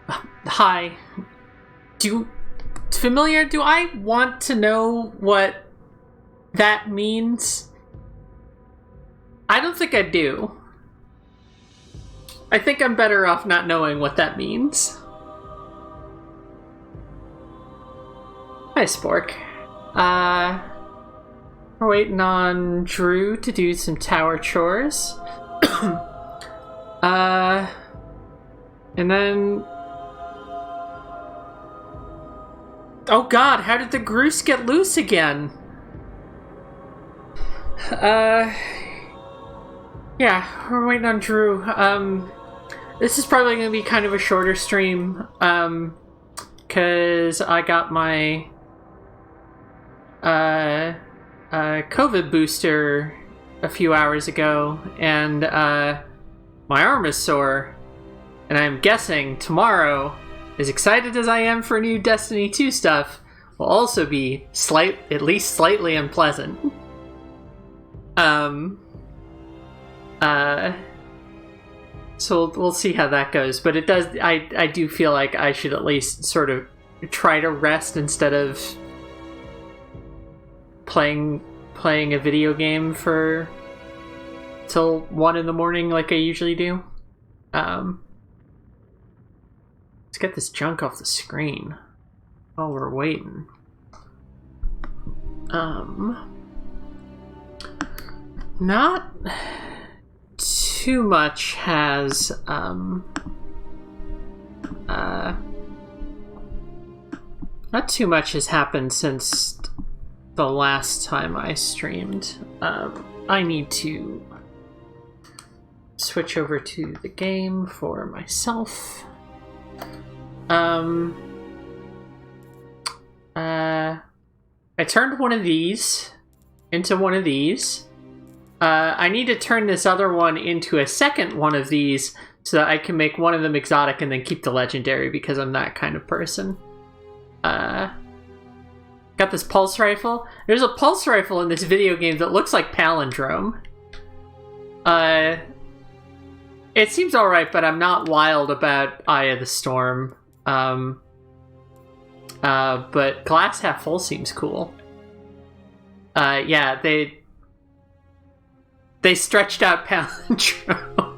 Hi. Familiar, do I want to know what that means? I don't think I do. I think I'm better off not knowing what that means. Hi, Spork. We're waiting on Drew to do some tower chores. And then... Oh god, how did the Groose get loose again? Yeah, we're waiting on Drew. This is probably gonna be kind of a shorter stream, cause I got my, COVID booster a few hours ago, and, my arm is sore, and I'm guessing tomorrow, as excited as I am for new Destiny 2 stuff, will also be at least slightly unpleasant. So we'll see how that goes, but it does, I do feel like I should at least sort of try to rest instead of playing a video game for till 1 in the morning like I usually do. Let's get this junk off the screen while we're waiting. Not too much has happened since the last time I streamed. I need to switch over to the game for myself. I turned one of these into one of these. I need to turn this other one into a second one of these so that I can make one of them exotic and then keep the legendary, because I'm that kind of person. Got this pulse rifle. There's a pulse rifle in this video game that looks like Palindrome. It seems alright, but I'm not wild about Eye of the Storm. But Glass Half Full seems cool. Yeah, they stretched out Palindrome.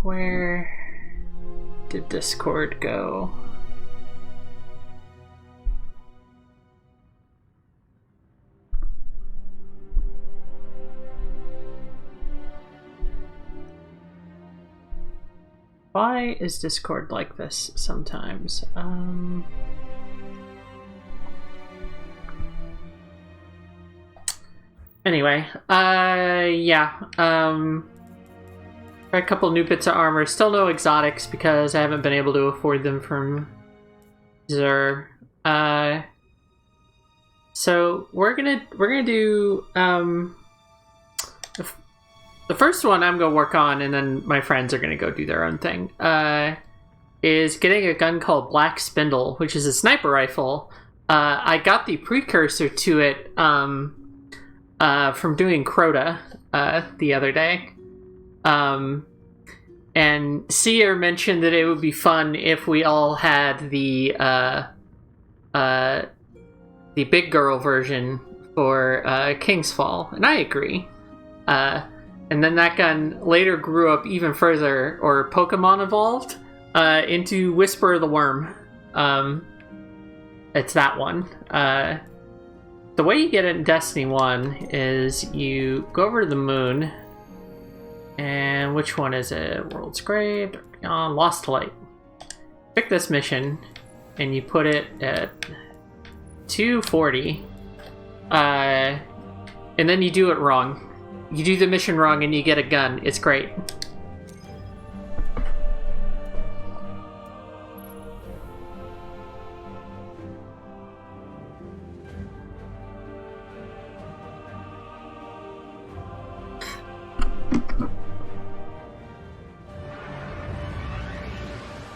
Where did Discord go? Why is Discord like this sometimes? Anyway, yeah, a couple new bits of armor. Still no exotics because I haven't been able to afford them from Xur. So we're gonna do the first one I'm gonna work on, and then my friends are gonna go do their own thing. Is getting a gun called Black Spindle, which is a sniper rifle. I got the precursor to it from doing Crota the other day. And Seer mentioned that it would be fun if we all had the big girl version for King's Fall, and I agree. And then that gun later grew up even further, or Pokemon evolved, into Whisper of the Worm. It's that one. The way you get it in Destiny 1 is you go over to the moon, and which one is it? World's Grave, Lost to Light. Pick this mission, and you put it at 240, and then you do it wrong. You do the mission wrong and you get a gun. It's great.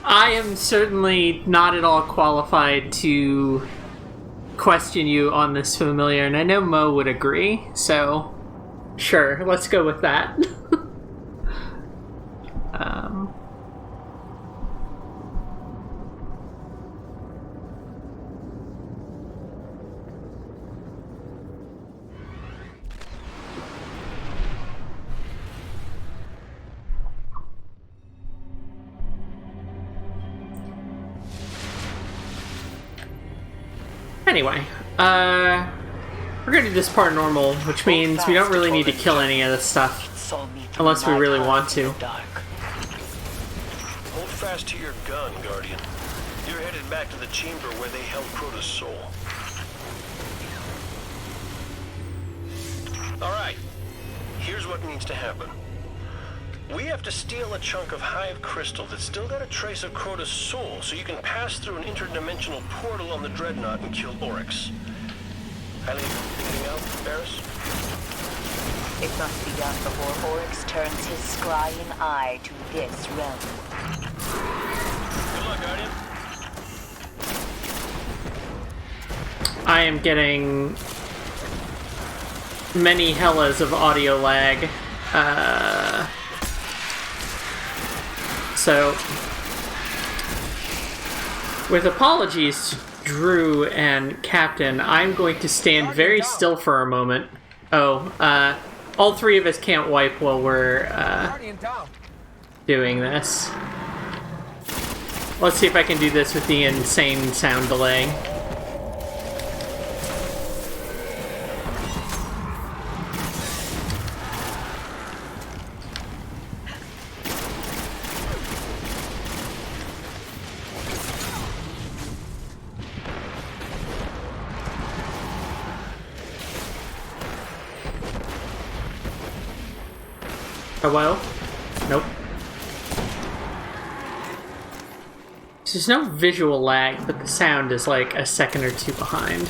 I am certainly not at all qualified to question you on this, Familiar, and I know Mo would agree, so sure, let's go with that. Anyway, we're gonna do this part normal, which means we don't really need to kill any of this stuff. Unless we really want to. Hold fast to your gun, Guardian. You're headed back to the chamber where they held Crota's soul. Alright, here's what needs to happen. We have to steal a chunk of Hive crystal that's still got a trace of Crota's soul, so you can pass through an interdimensional portal on the Dreadnought and kill Oryx. Eileen, anything else, Barris? It mst be done before Oryx turns his scrying eye to this realm. Good luck, Guardian. I am getting many hellas of audio lag. So, with apologies to Drew and Captain, I'm going to stand very still for a moment. All three of us can't wipe while we're doing this. Let's see if I can do this with the insane sound delay. Hello? Nope. There's no visual lag, but the sound is like a second or two behind.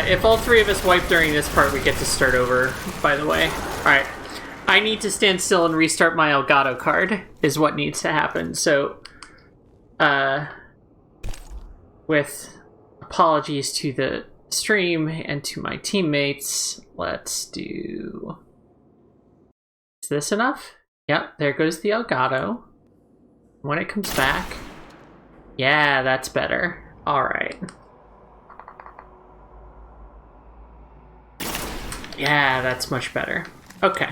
If all three of us wipe during this part, we get to start over, by the way. Alright. I need to stand still and restart my Elgato card, is what needs to happen. So, with apologies to the stream and to my teammates, let's do... Is this enough? Yep, there goes the Elgato. When it comes back... Yeah, that's better. Alright. Yeah, that's much better. Okay.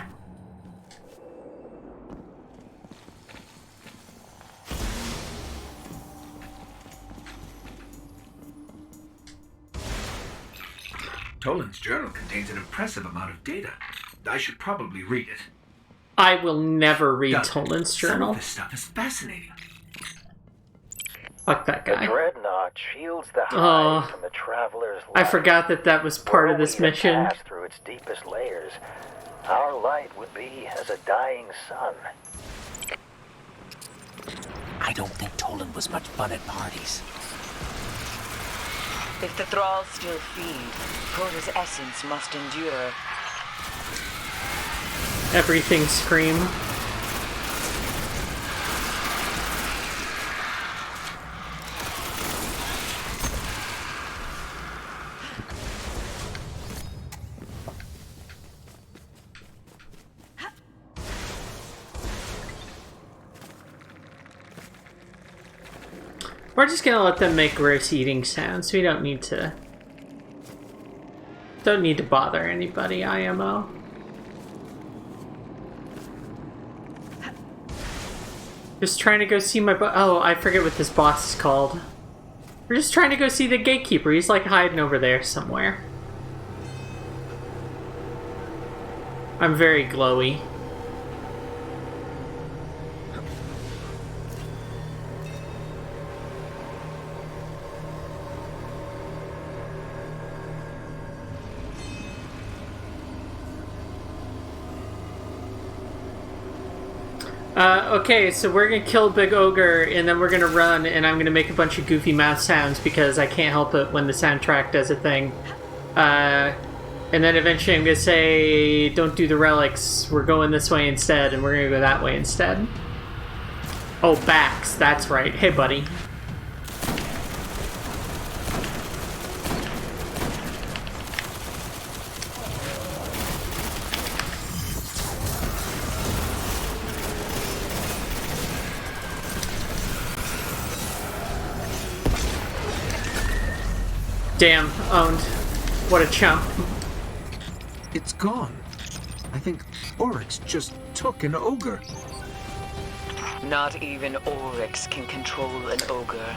Toland's journal contains an impressive amount of data. I should probably read it. I will never read Toland's Some journal. of this stuff is fascinating. Fuck that guy. The Dreadnought shields the Hive from the Traveler's light. I forgot that that was part of this mission. Pass through its deepest layers, our light would be as a dying sun. I don't think Toland was much fun at parties. If the thralls still feed, Crota's essence must endure. Everything scream. We're just gonna let them make gross eating sounds. We don't need to bother anybody, IMO. Just trying to go see my oh, I forget what this boss is called. We're just trying to go see the gatekeeper. He's like hiding over there somewhere. I'm very glowy. Okay, so we're gonna kill Big Ogre, and then we're gonna run, and I'm gonna make a bunch of goofy mouth sounds because I can't help it when the soundtrack does a thing. And then eventually I'm gonna say, don't do the relics, we're going this way instead, and we're gonna go that way instead. Oh, Bax, that's right. Hey, buddy. Damn, owned. What a chump. It's gone. I think Oryx just took an ogre. Not even Oryx can control an ogre.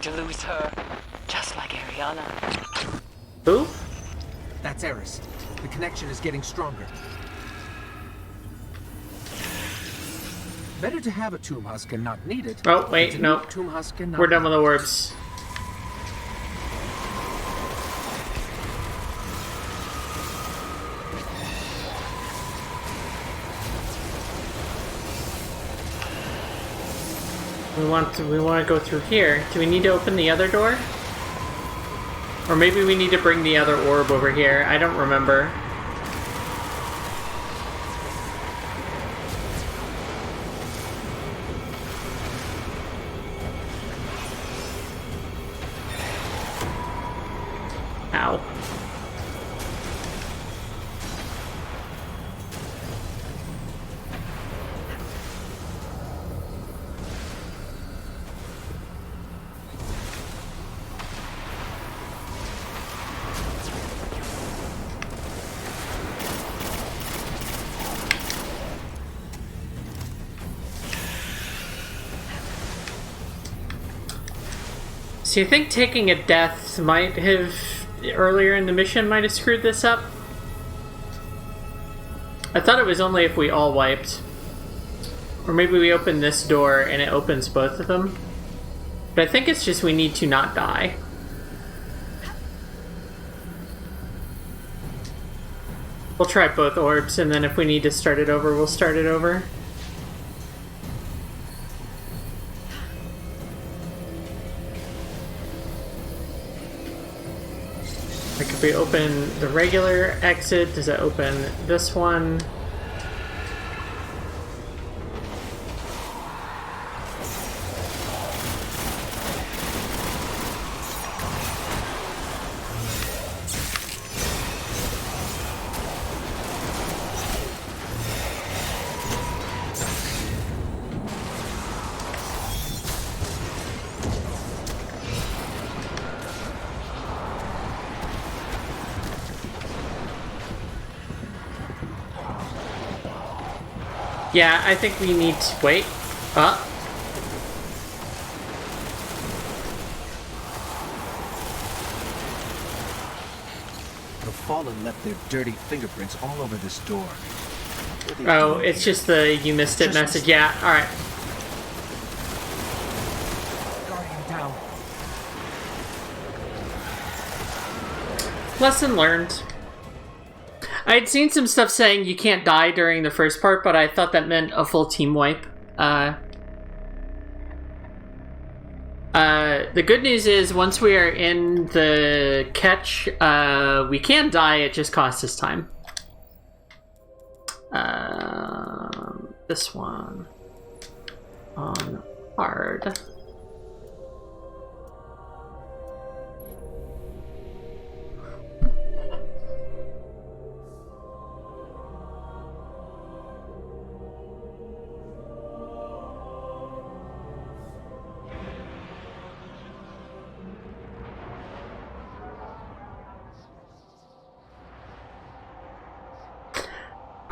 to lose her, just like Ariana. Who? That's Eris. The connection is getting stronger. Better to have a tomb husk and not need it. Oh, than wait, to no. need a tomb husk and not We're done have with the it. orbs. We want to go through here. Do we need to open the other door? Or maybe we need to bring the other orb over here. I don't remember. Ow. So you think taking a death might have, earlier in the mission, might have screwed this up? I thought it was only if we all wiped. Or maybe we open this door and it opens both of them. But I think it's just we need to not die. We'll try both orbs, and then if we need to start it over, we'll start it over. Like if we open the regular exit, does it open this one? Yeah, I think we need to wait. The Fallen left their dirty fingerprints all over this door. What are they Oh, doing it's here? just the you missed it Just message. missed Yeah, alright. Guardian down. Lesson learned. I'd seen some stuff saying you can't die during the first part, but I thought that meant a full team wipe. The good news is once we are in the catch, we can die, it just costs us time. This one on hard.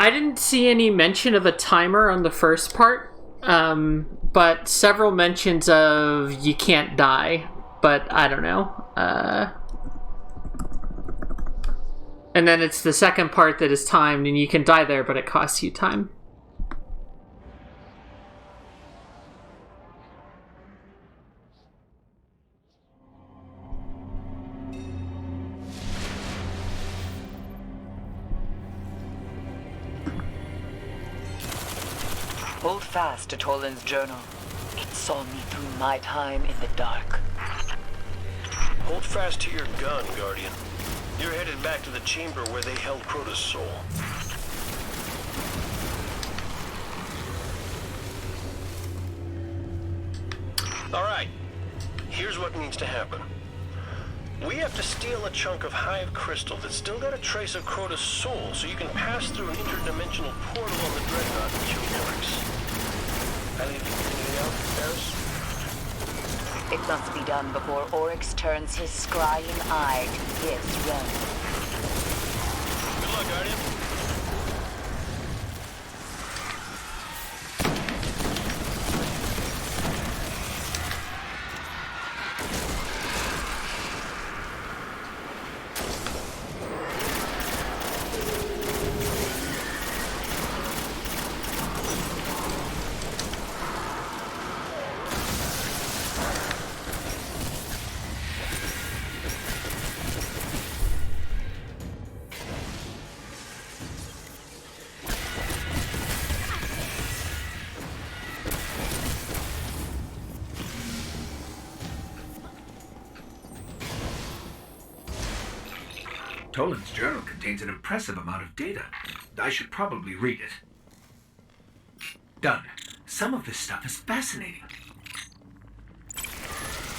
I didn't see any mention of a timer on the first part, but several mentions of you can't die, but I don't know. And then it's the second part that is timed, and you can die there, but it costs you time. Hold fast to Toland's journal. It saw me through my time in the dark. Hold fast to your gun, Guardian. You're headed back to the chamber where they held Crota's soul. Alright, here's what needs to happen. We have to steal a chunk of Hive crystal that's still got a trace of Crota's soul, so you can pass through an interdimensional portal on the Dreadnought and kill Oryx. I leave anything else, Eris? It must be done before Oryx turns his scrying eye to this realm. Good luck, Guardian. Toland's journal contains an impressive amount of data. I should probably read it. Done. Some of this stuff is fascinating.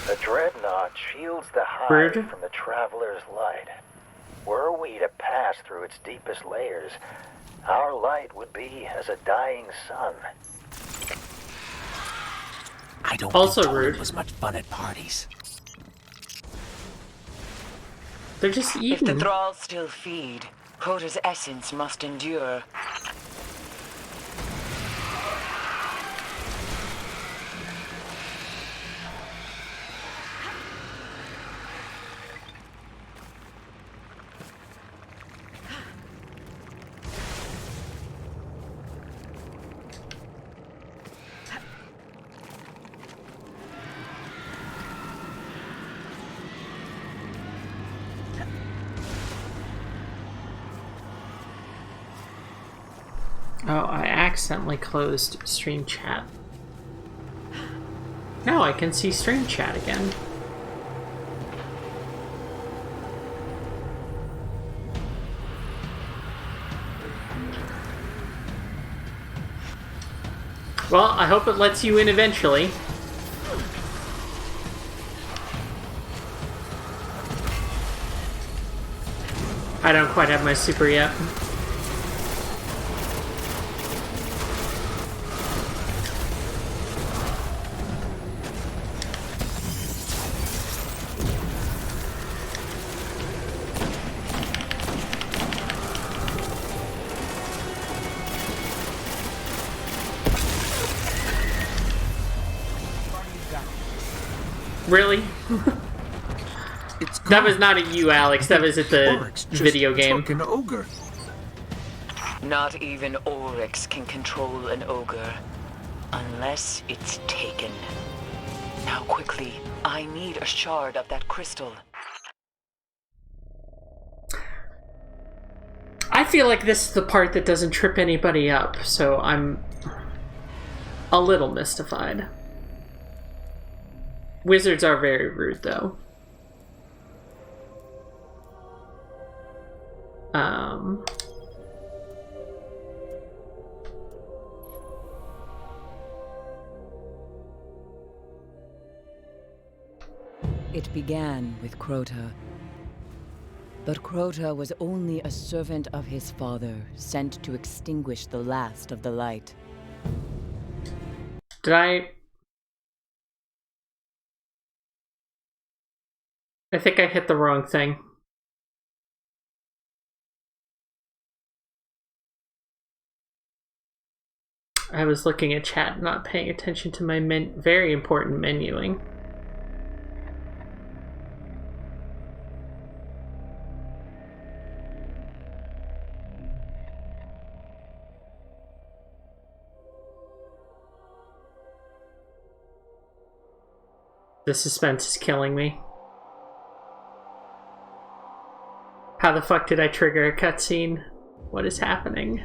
The dreadnought shields the hive Rude. from the traveler's light. Were we to pass through its deepest layers, our light would be as a dying sun. I don't Also think Toland rude. was much fun at parties. They're just If the eating. thralls still feed, Crota's essence must endure. Oh, I accidentally closed stream chat. Now I can see stream chat again. Well, I hope it lets you in eventually. I don't quite have my super yet. Really? It's That gone. was not at you, Alex. That was at the Oryx just video game. took an ogre. Not even Oryx can control an ogre. Unless it's taken. Now quickly, I need a shard of that crystal. I feel like this is the part that doesn't trip anybody up, so I'm a little mystified. Wizards are very rude, though. It began with Crota. But Crota was only a servant of his father, sent to extinguish the last of the light. Did I think I hit the wrong thing. I was looking at chat, not paying attention to my very important menuing. The suspense is killing me. How the fuck did I trigger a cutscene? What is happening?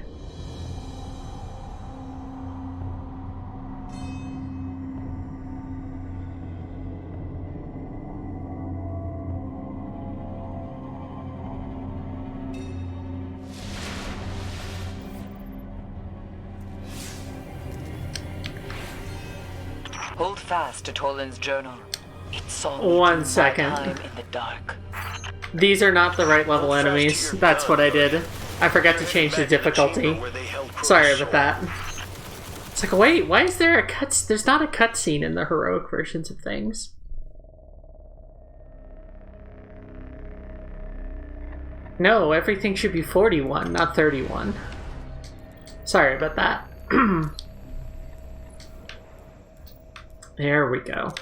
Hold fast to Toland's journal. It saw me One through my second. time in the dark. These are not the right level enemies. That's what I did. I forgot to change the difficulty. Sorry about that. It's like, wait, why is there a there's not a cutscene in the heroic versions of things. No, everything should be 41, not 31. Sorry about that. There we go.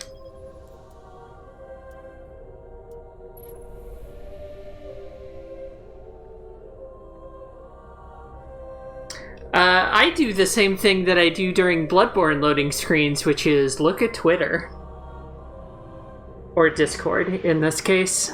I do the same thing that I do during Bloodborne loading screens, which is look at Twitter. Or Discord, in this case.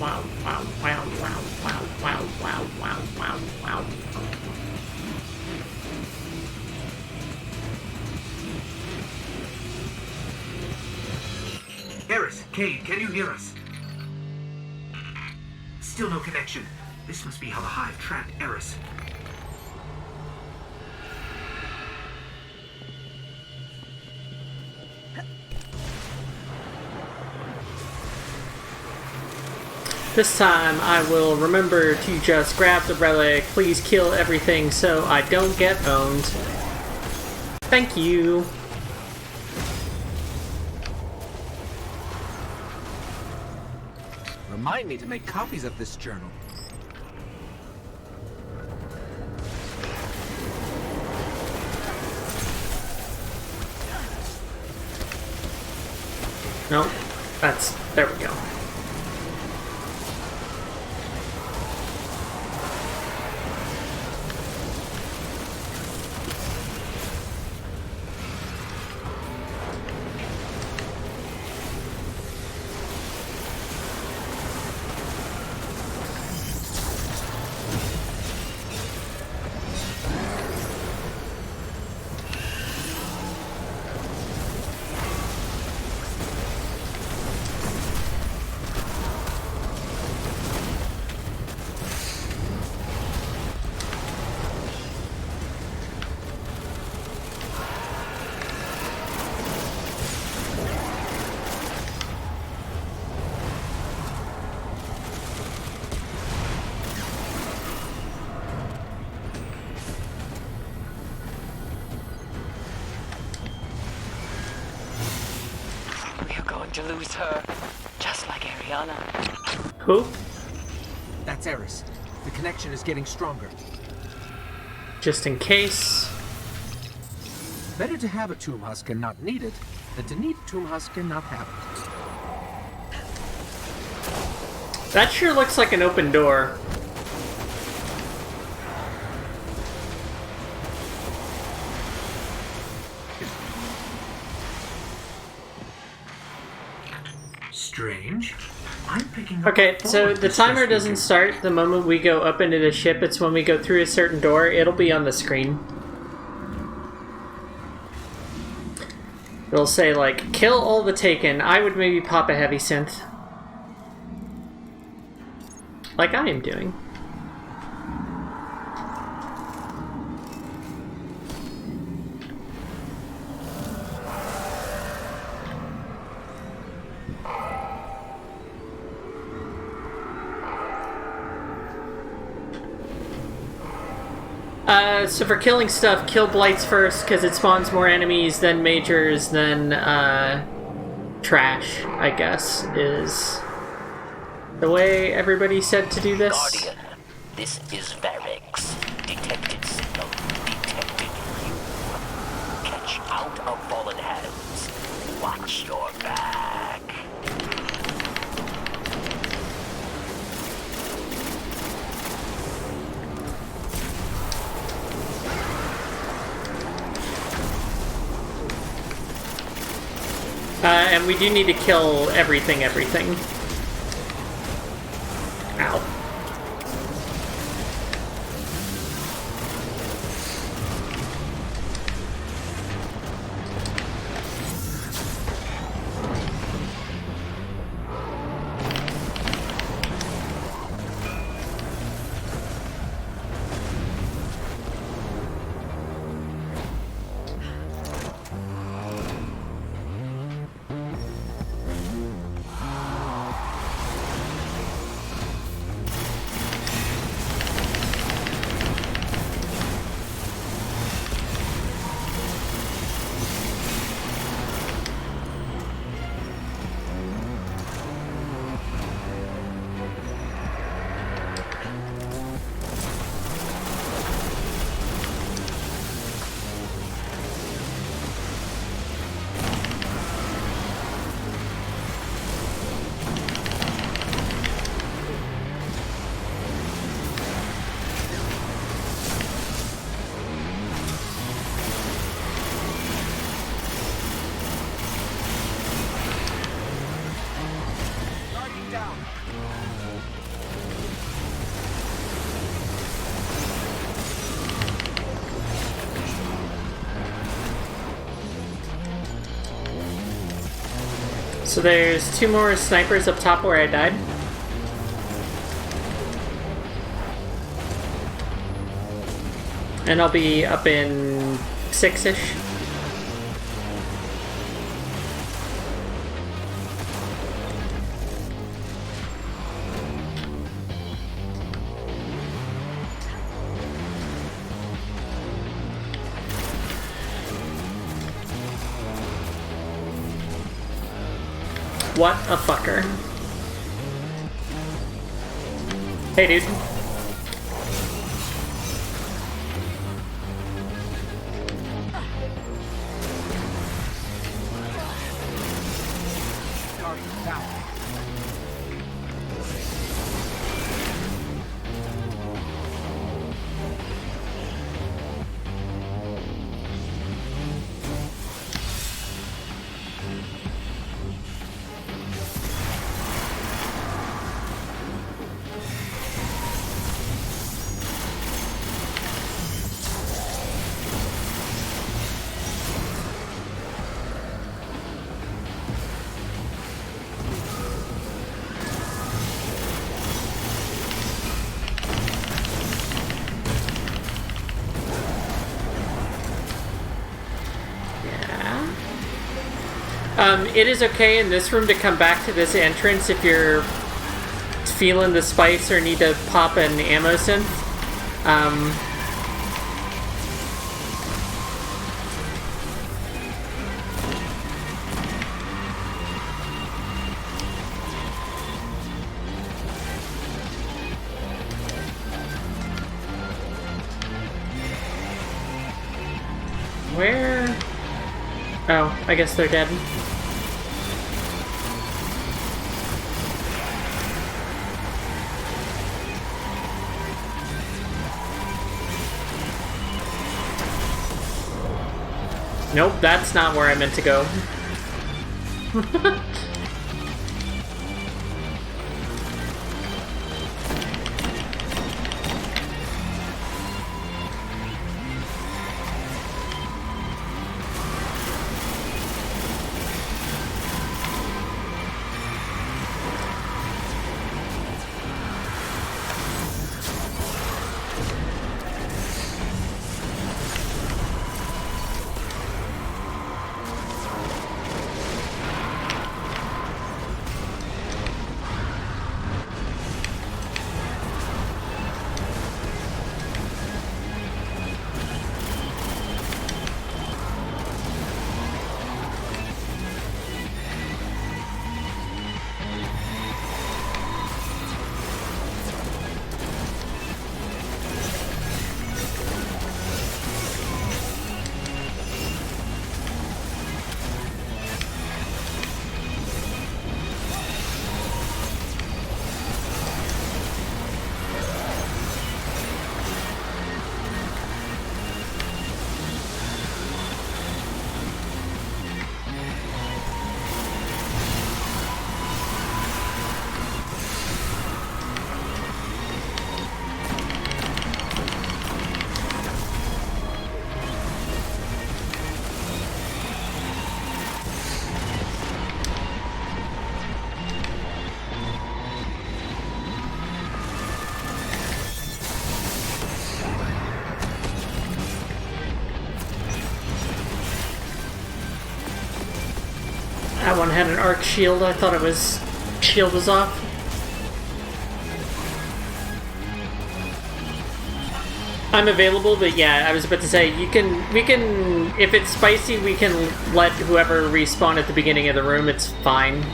wow, wow, wow, wow, wow, wow, wow, wow, wow, wow. Eris, Cade, can you hear us? Still no connection. This must be how the Hive trapped Eris. This time I will remember to just grab the relic. Please kill everything so I don't get owned. Thank you. Remind me to make copies of this journal. Nope. There we go. To lose her, just like Ariana. Who? That's Eris. The connection is getting stronger. Just in case. Better to have a tomb husk and not need it than to need a tomb husk and not have it. That sure looks like an open door. Strange. I'm picking up. Okay, so forward the this timer rescue doesn't gear. start the moment we go up into the ship. It's when we go through a certain door. It'll be on the screen. It'll say, like, kill all the Taken. I would maybe pop a heavy synth. Like I am doing. So for killing stuff, kill Blights first, because it spawns more enemies than Majors, than, Trash, I guess, is the way everybody said to do this. Guardian, this is Varix. Detected signal. Detected you. Catch out of fallen hands. Watch your back. And we do need to kill everything. Ow. So there's 2 more snipers up top where I died. And I'll be up in 6-ish. What a fucker. Hey, dude. It is okay in this room to come back to this entrance if you're feeling the spice or need to pop an ammo synth. Where? Oh, I guess they're dead. Nope, that's not where I meant to go. That one had an arc shield. I thought it was... shield was off. I'm available, but yeah, I was about to say, we can, if it's spicy, we can let whoever respawn at the beginning of the room, it's fine.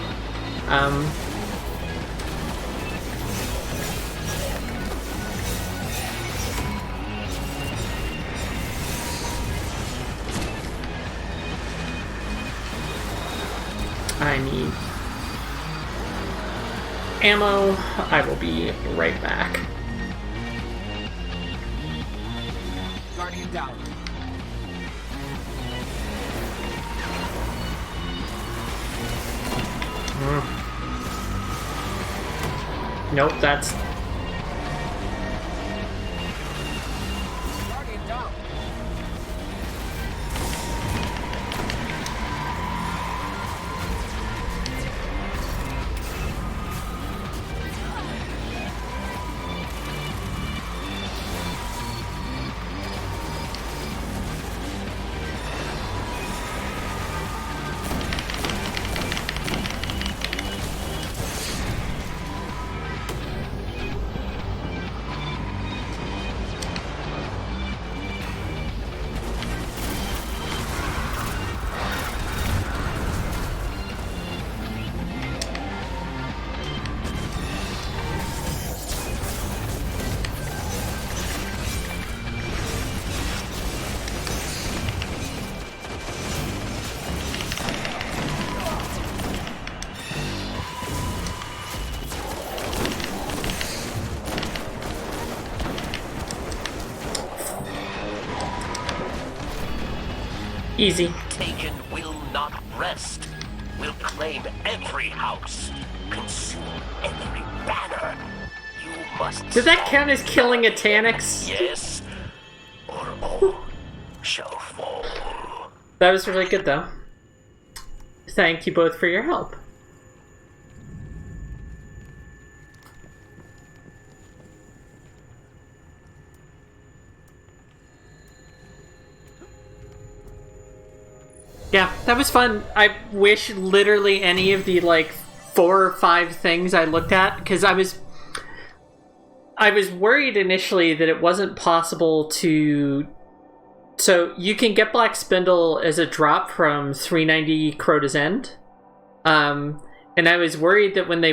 I need ammo. I will be right back. Guardian down. Nope, that's... Guardian down. Easy. Taken will not rest. We'll claim every house, consume every banner. You must. Does that count as killing a Taniks? Yes, or all shall fall. That was really good, though. Thank you both for your help. Yeah, that was fun. I wish literally any of the, like, 4 or 5 things I looked at, because I was worried initially that it wasn't possible to... So, you can get Black Spindle as a drop from 390 Crota's End. And I was worried that when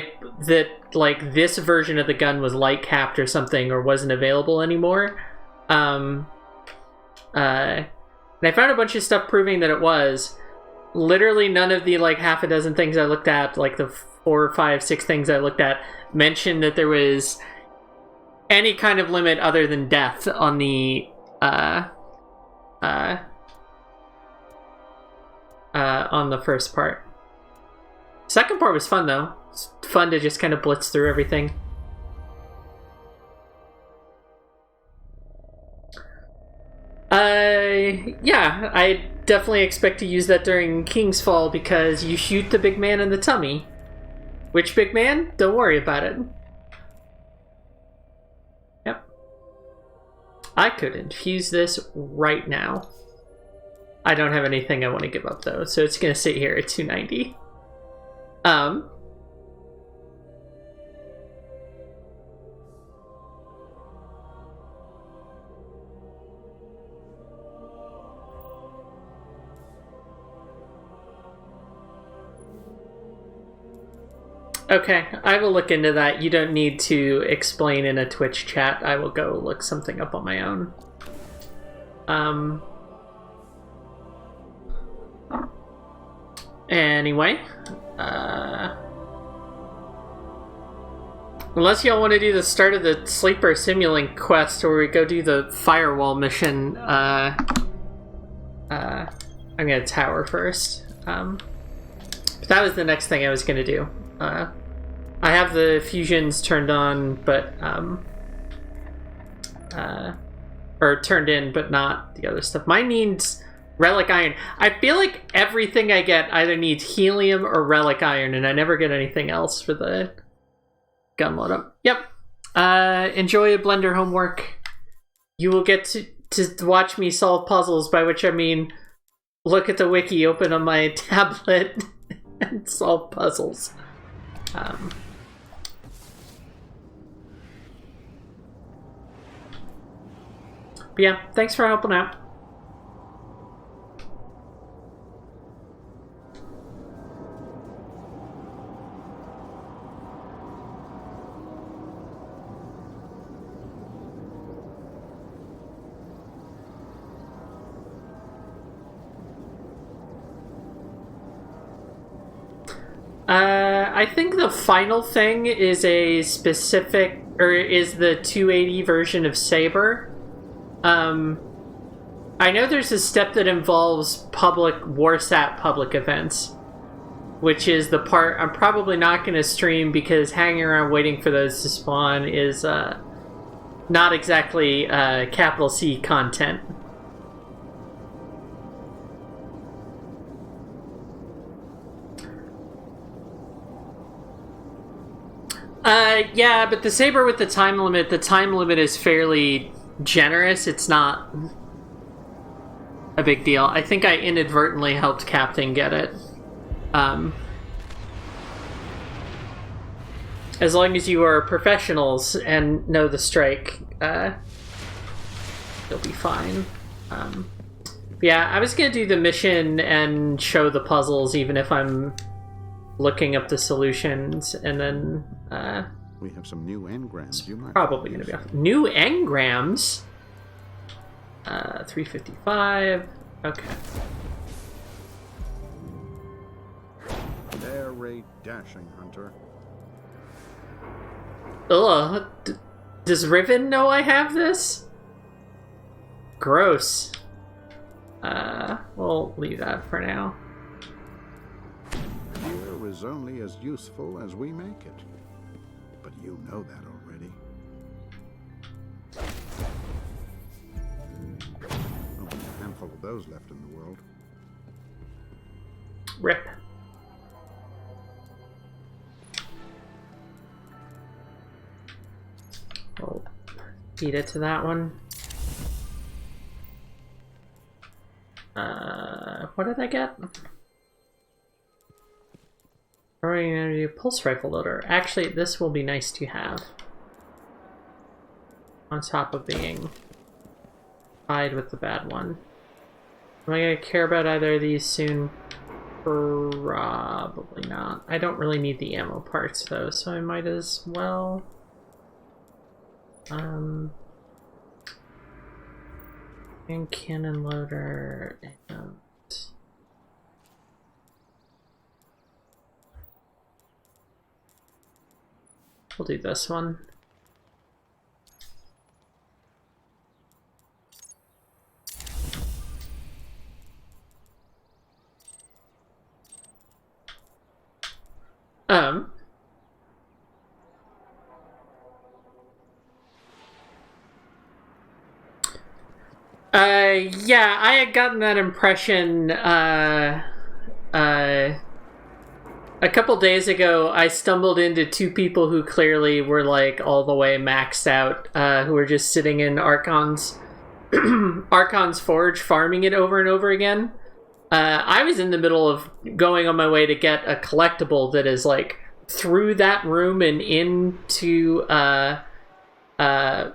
like, this version of the gun was light capped or something, or wasn't available anymore. And I found a bunch of stuff proving that it was. Literally none of the, like, half a dozen things I looked at, like the 4, 5, 6 things I looked at, mentioned that there was any kind of limit other than death on the, on the first part. Second part was fun, though. It's fun to just kind of blitz through everything. Yeah, I definitely expect to use that during King's Fall because you shoot the big man in the tummy. Which big man? Don't worry about it. Yep. I could infuse this right now. I don't have anything I want to give up, though, so it's going to sit here at 290. Okay, I will look into that. You don't need to explain in a Twitch chat. I will go look something up on my own. Anyway, unless y'all want to do the start of the Sleeper Simulink quest, where we go do the firewall mission, I'm gonna tower first. But that was the next thing I was gonna do. I have the fusions turned on, but or turned in, but not the other stuff. Mine needs relic iron. I feel like everything I get either needs helium or relic iron, and I never get anything else for the gun load up. Yep. Enjoy Blender homework. You will get to watch me solve puzzles, by which I mean look at the wiki open on my tablet and solve puzzles. But yeah, thanks for helping out. I think the final thing is a specific, or is the 280 version of Saber. I know there's a step that involves public Warsat public events, which is the part I'm probably not going to stream because hanging around waiting for those to spawn is not exactly capital C content. Yeah, but the Saber with the time limit is fairly generous. It's not a big deal. I think I inadvertently helped Captain get it. As long as you are professionals and know the strike, you'll be fine. Yeah, I was gonna do the mission and show the puzzles even if I'm looking up the solutions, and then we have some new engrams. You might probably gonna be off. New engrams? 355. Okay. Air raid dashing hunter. Ugh. Does Riven know I have this? Gross. We'll leave that for now. Gear is only as useful as we make it. But you know that already. Only a handful of those left in the world. Rip. We'll feed it to that one. What did I get? Throwing energy pulse rifle loader. Actually, this will be nice to have. On top of being tied with the bad one. Am I gonna care about either of these soon? Probably not. I don't really need the ammo parts though, so I might as well. And cannon loader and we'll do this one. Yeah, I had gotten that impression, a couple days ago. I stumbled into two people who clearly were, like, all the way maxed out, who were just sitting in Archon's Forge, farming it over and over again. I was in the middle of going on my way to get a collectible that is, like, through that room and into, the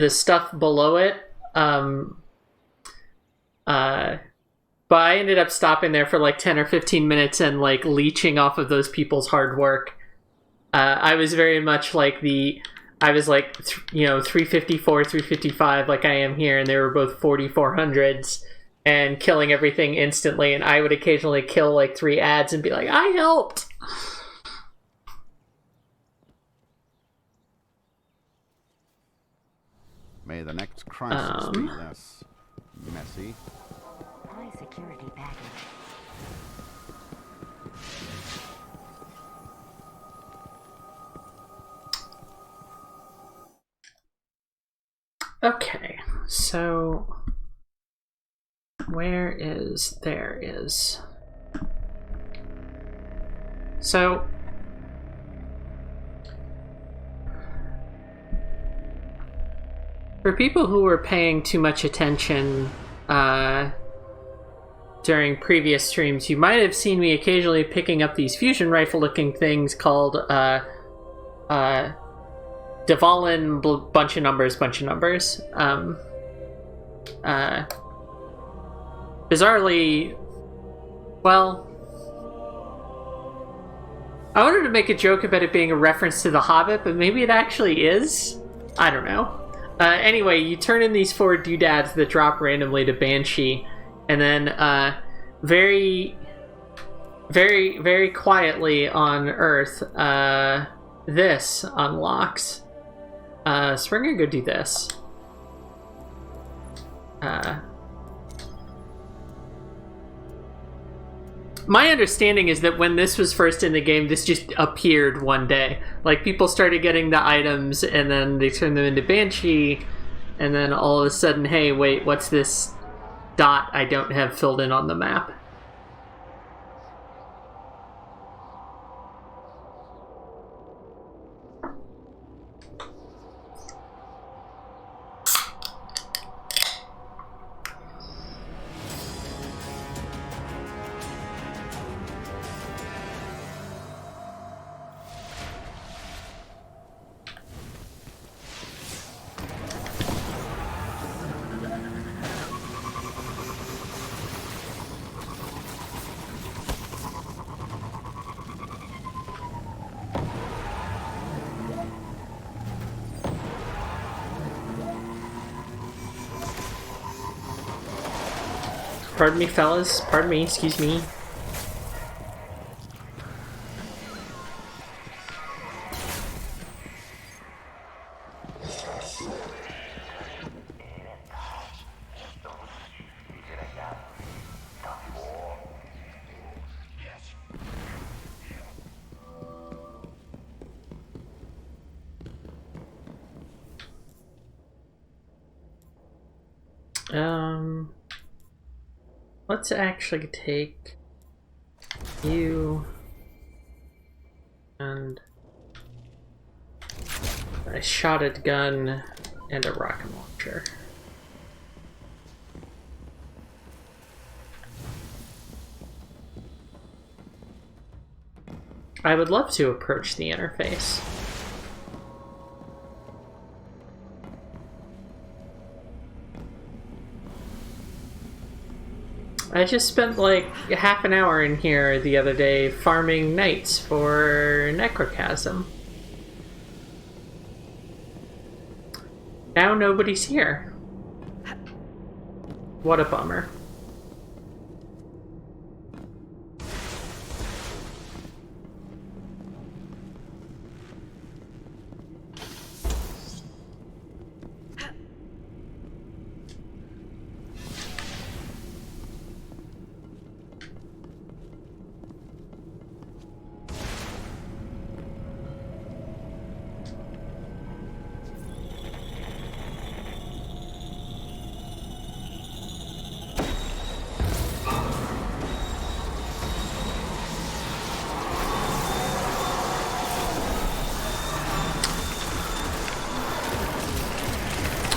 stuff below it. But I ended up stopping there for like 10 or 15 minutes and like leeching off of those people's hard work. I was very much like I was like, 354, 355 like I am here, and they were both 4400s and killing everything instantly, and I would occasionally kill like 3 ads and be like, I helped! May the next crisis be less messy. High security baggage. Okay, so where is there is? So for people who were paying too much attention during previous streams, you might have seen me occasionally picking up these fusion rifle looking things called Dvalin bunch of numbers. Bizarrely, well, I wanted to make a joke about it being a reference to The Hobbit, but maybe it actually is. I don't know. Anyway, you turn in these 4 doodads that drop randomly to Banshee, and then very, very, very quietly on Earth, this unlocks. So we're gonna go do this. My understanding is that when this was first in the game, this just appeared one day. Like, people started getting the items, and then they turned them into Banshee, and then all of a sudden, hey, wait, what's this dot I don't have filled in on the map? Pardon me, fellas. Pardon me. Excuse me. Let's actually take you and a shotted gun and a rocket launcher. I would love to approach the interface. I just spent like half an hour in here the other day farming knights for Necrochasm. Now nobody's here. What a bummer.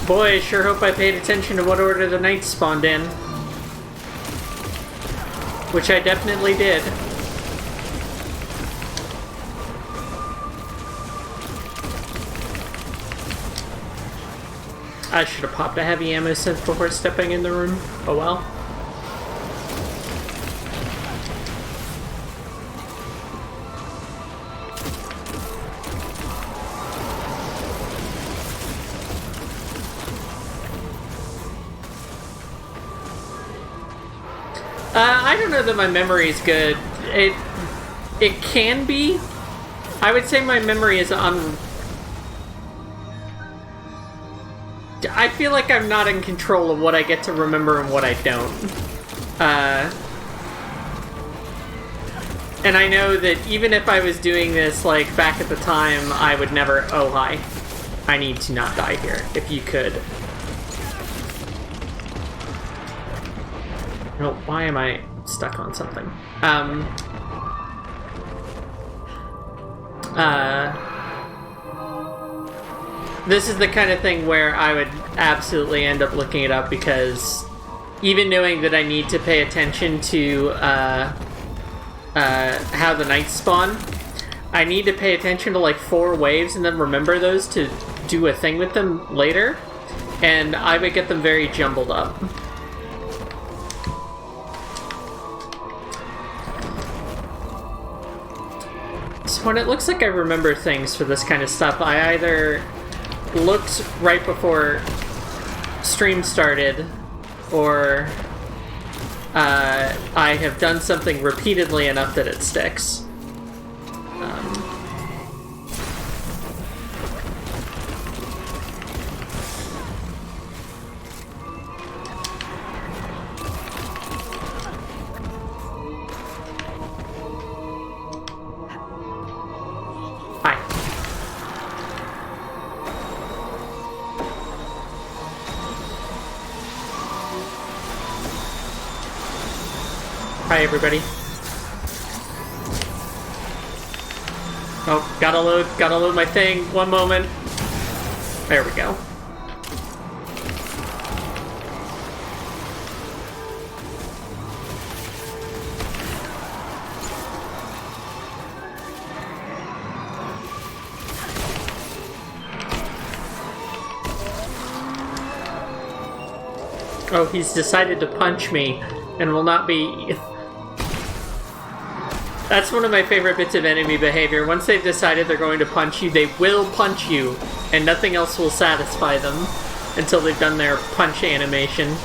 Boy, I sure hope I paid attention to what order the knights spawned in. Which I definitely did. I should have popped a heavy ammo synth before stepping in the room. Oh well. I don't know that my memory is good. It can be. I would say my memory is I feel like I'm not in control of what I get to remember and what I don't. And I know that even if I was doing this like back at the time, I would never. Oh hi, I need to not die here. If you could. No, why am I stuck on something? This is the kind of thing where I would absolutely end up looking it up, because even knowing that I need to pay attention to how the knights spawn, I need to pay attention to like 4 waves and then remember those to do a thing with them later, and I would get them very jumbled up. So when it looks like I remember things for this kind of stuff, I either looked right before stream started, or I have done something repeatedly enough that it sticks. Hi, everybody. Oh, gotta load my thing. One moment. There we go. Oh, he's decided to punch me and will not be... That's one of my favorite bits of enemy behavior. Once they've decided they're going to punch you, they will punch you, and nothing else will satisfy them until they've done their punch animation.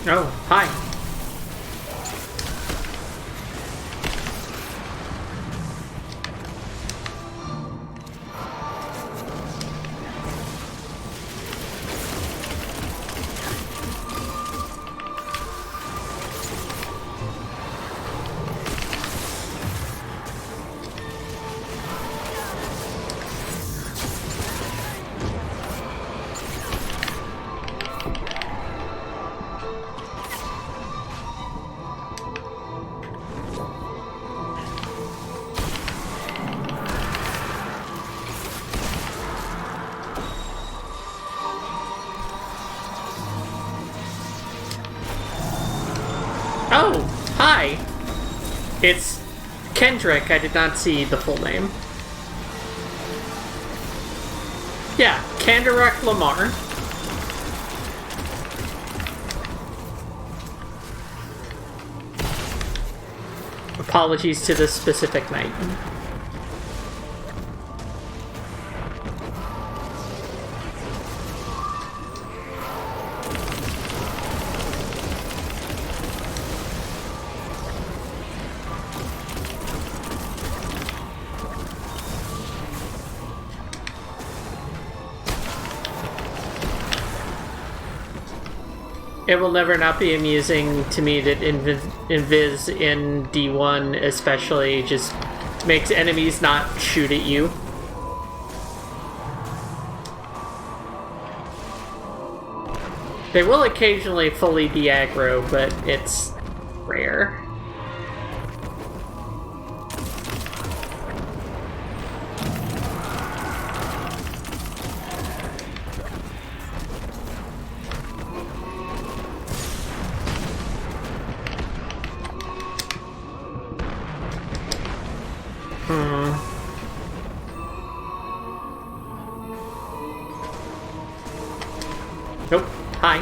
Oh, hi. Oh, hi. It's Kendrick. I did not see the full name. Yeah, Kendrick Lamar. Apologies to the specific knight. It will never not be amusing to me that Invis in D1 especially just makes enemies not shoot at you. They will occasionally fully de-aggro, but it's rare. Nope. Hi.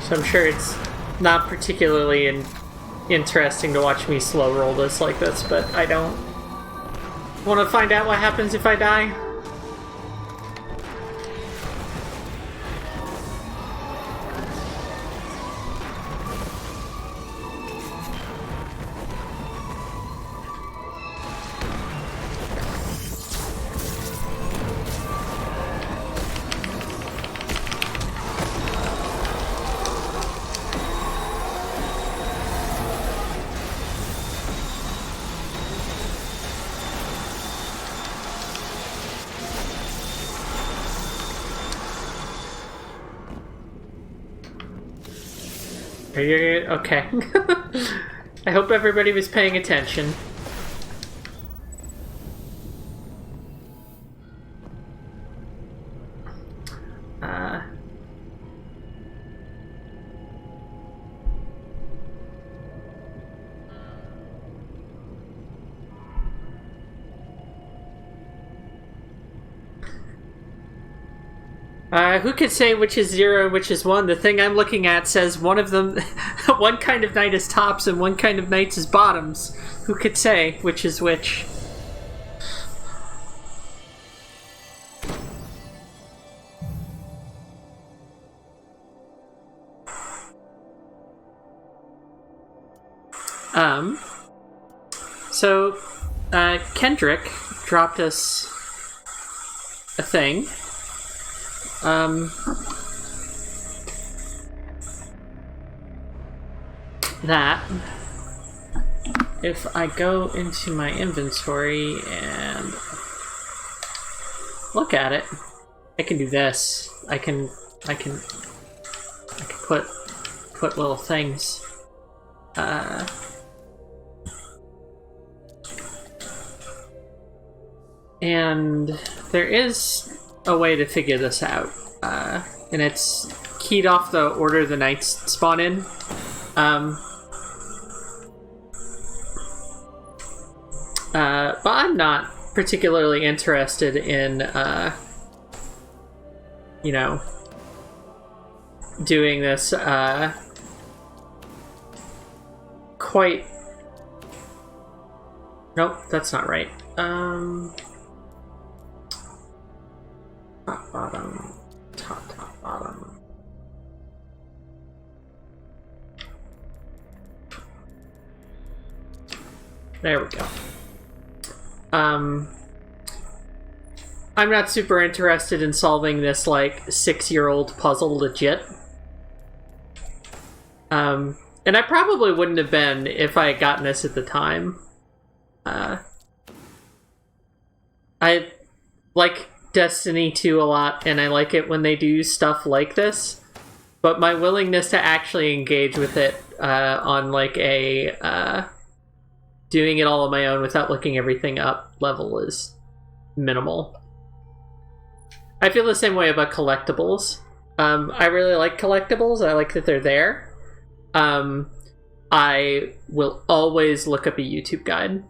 So I'm sure it's not particularly interesting to watch me slow roll this like this, but I don't want to find out what happens if I die. Okay. I hope everybody was paying attention. Who could say which is 0 and which is 1? The thing I'm looking at says one of them, one kind of knight is tops and one kind of knight is bottoms. Who could say which is which? So, Kendrick dropped us a thing. That if I go into my inventory and look at it, I can do this. I can put little things. And there is a way to figure this out, and it's keyed off the order the knights spawn in. But I'm not particularly interested in, you know, doing this quite... Nope, that's not right. Top, bottom, top, bottom. There we go. I'm not super interested in solving this, like, 6-year-old puzzle legit. And I probably wouldn't have been if I had gotten this at the time. I like Destiny 2 a lot, and I like it when they do stuff like this. But my willingness to actually engage with it on, like, a... doing it all on my own without looking everything up level is minimal. I feel the same way about collectibles. I really like collectibles. I like that they're there. I will always look up a YouTube guide.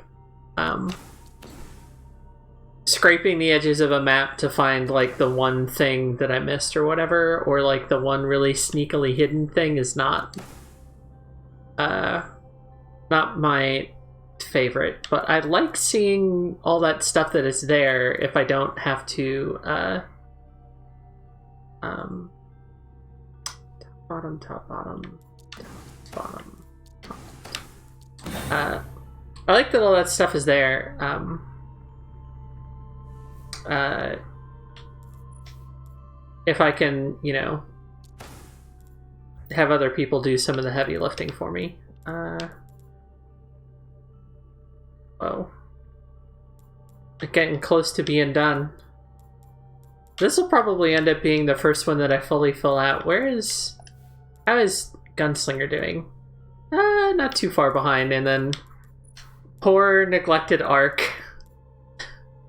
Scraping the edges of a map to find, like, the one thing that I missed or whatever, or, like, the one really sneakily hidden thing is not my favorite, but I like seeing all that stuff that is there if I don't have to top bottom. I like that all that stuff is there. If I can, you know, have other people do some of the heavy lifting for me. Oh. Getting close to being done. This will probably end up being the first one that I fully fill out. How is Gunslinger doing? Not too far behind, and then poor neglected Ark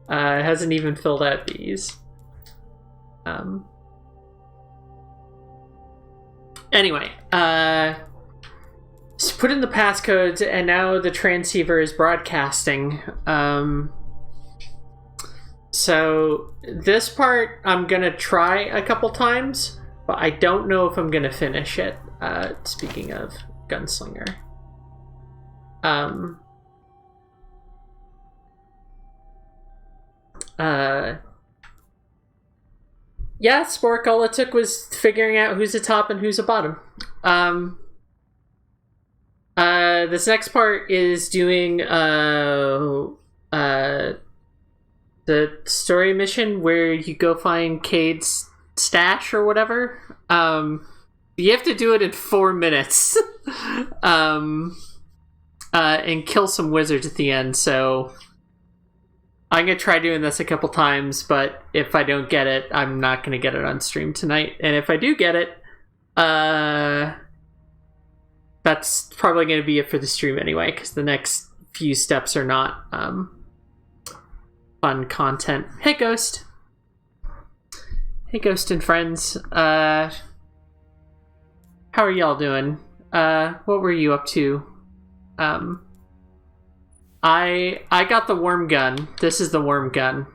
hasn't even filled out these. Anyway, just put in the passcodes, and now the transceiver is broadcasting. So this part I'm gonna try a couple times, but I don't know if I'm gonna finish it. Speaking of Gunslinger. Yeah, Spork, all it took was figuring out who's a top and who's a bottom. This next part is doing the story mission where you go find Cade's stash or whatever. You have to do it in 4 minutes. And kill some wizards at the end, so I'm gonna try doing this a couple times, but if I don't get it, I'm not gonna get it on stream tonight. And if I do get it, that's probably gonna be it for the stream anyway, because the next few steps are not fun content. Hey Ghost! Hey Ghost and friends. How are y'all doing? What were you up to? I got the worm gun. This is the worm gun.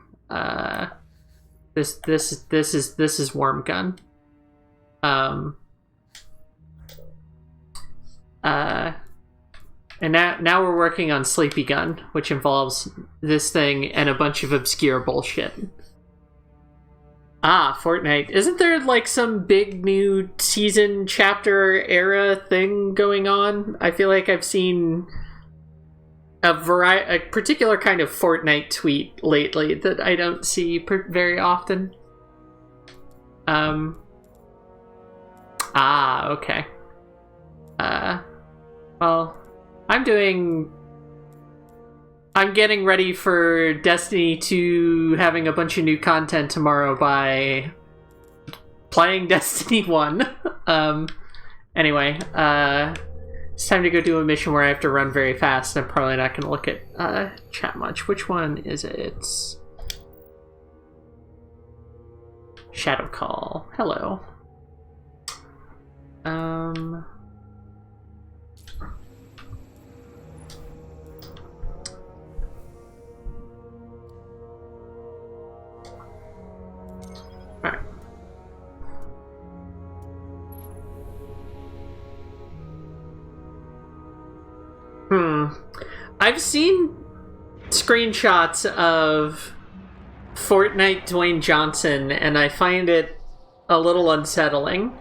This is worm gun. And now we're working on Sleepy Gun, which involves this thing and a bunch of obscure bullshit. Ah, Fortnite. Isn't there, like, some big new season, chapter, era thing going on? I feel like I've seen a particular kind of Fortnite tweet lately that I don't see very often. Okay. Well, I'm getting ready for Destiny 2 having a bunch of new content tomorrow by playing Destiny 1. Anyway, it's time to go do a mission where I have to run very fast, and I'm probably not going to look at chat much. Which one is it? It's Shadow Call. Hello. Alright. I've seen screenshots of Fortnite Dwayne Johnson, and I find it a little unsettling.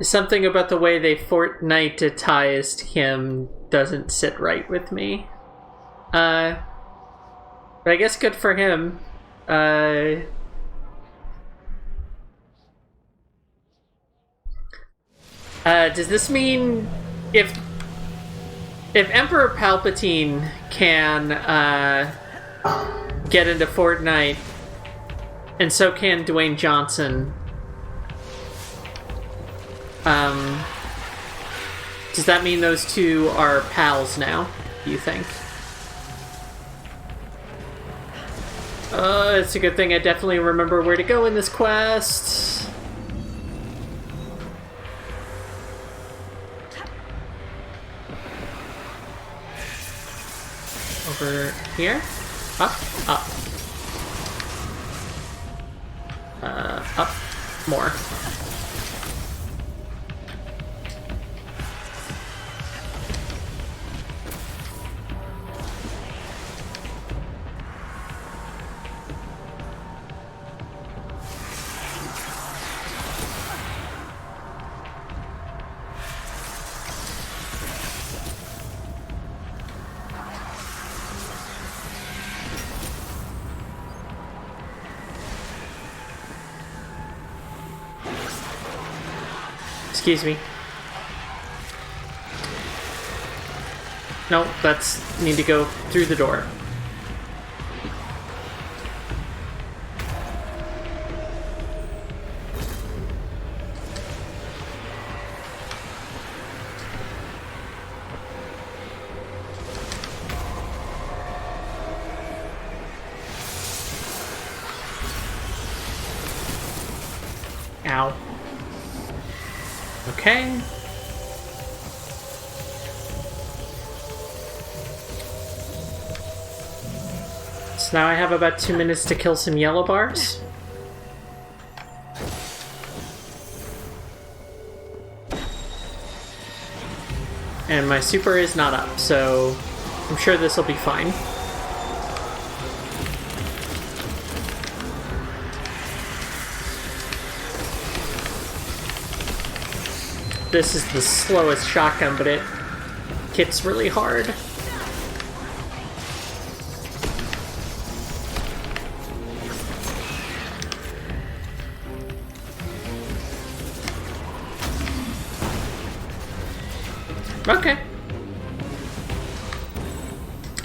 Something about the way they Fortnite-tized him doesn't sit right with me. But I guess good for him. Does this mean if Emperor Palpatine can get into Fortnite, and so can Dwayne Johnson, does that mean those two are pals now, do you think? It's a good thing I definitely remember where to go in this quest. Over here? Up? Up. Up. More. Excuse me. No, that's need to go through the door. Ow. Okay. So now I have about 2 minutes to kill some yellow bars. And my super is not up, so I'm sure this will be fine. This is the slowest shotgun, but it hits really hard. Okay.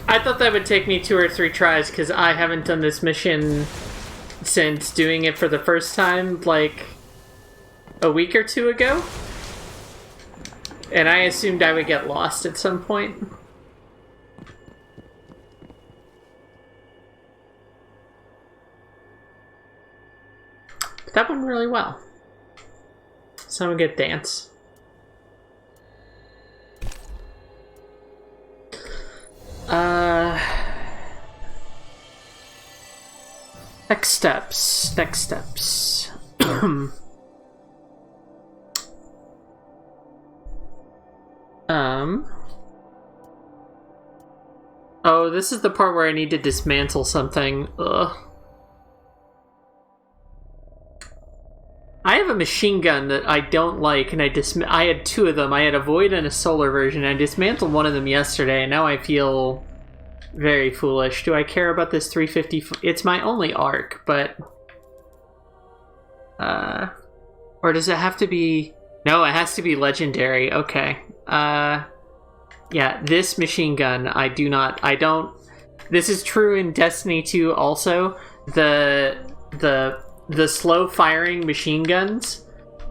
I thought that would take me 2 or 3 tries, because I haven't done this mission since doing it for the first time, like, a week or 2 ago. And I assumed I would get lost at some point. But that went really well. So I'm a good dance. Next steps. Next steps. Oh, this is the part where I need to dismantle something. Ugh. I have a machine gun that I don't like, and I had 2 of them. I had a Void and a Solar version. I dismantled one of them yesterday, and now I feel very foolish. Do I care about this 350? It's my only arc, but... or does it have to be... No, it has to be legendary. Okay. Yeah, this machine gun, I don't... This is true in Destiny 2 also. The slow firing machine guns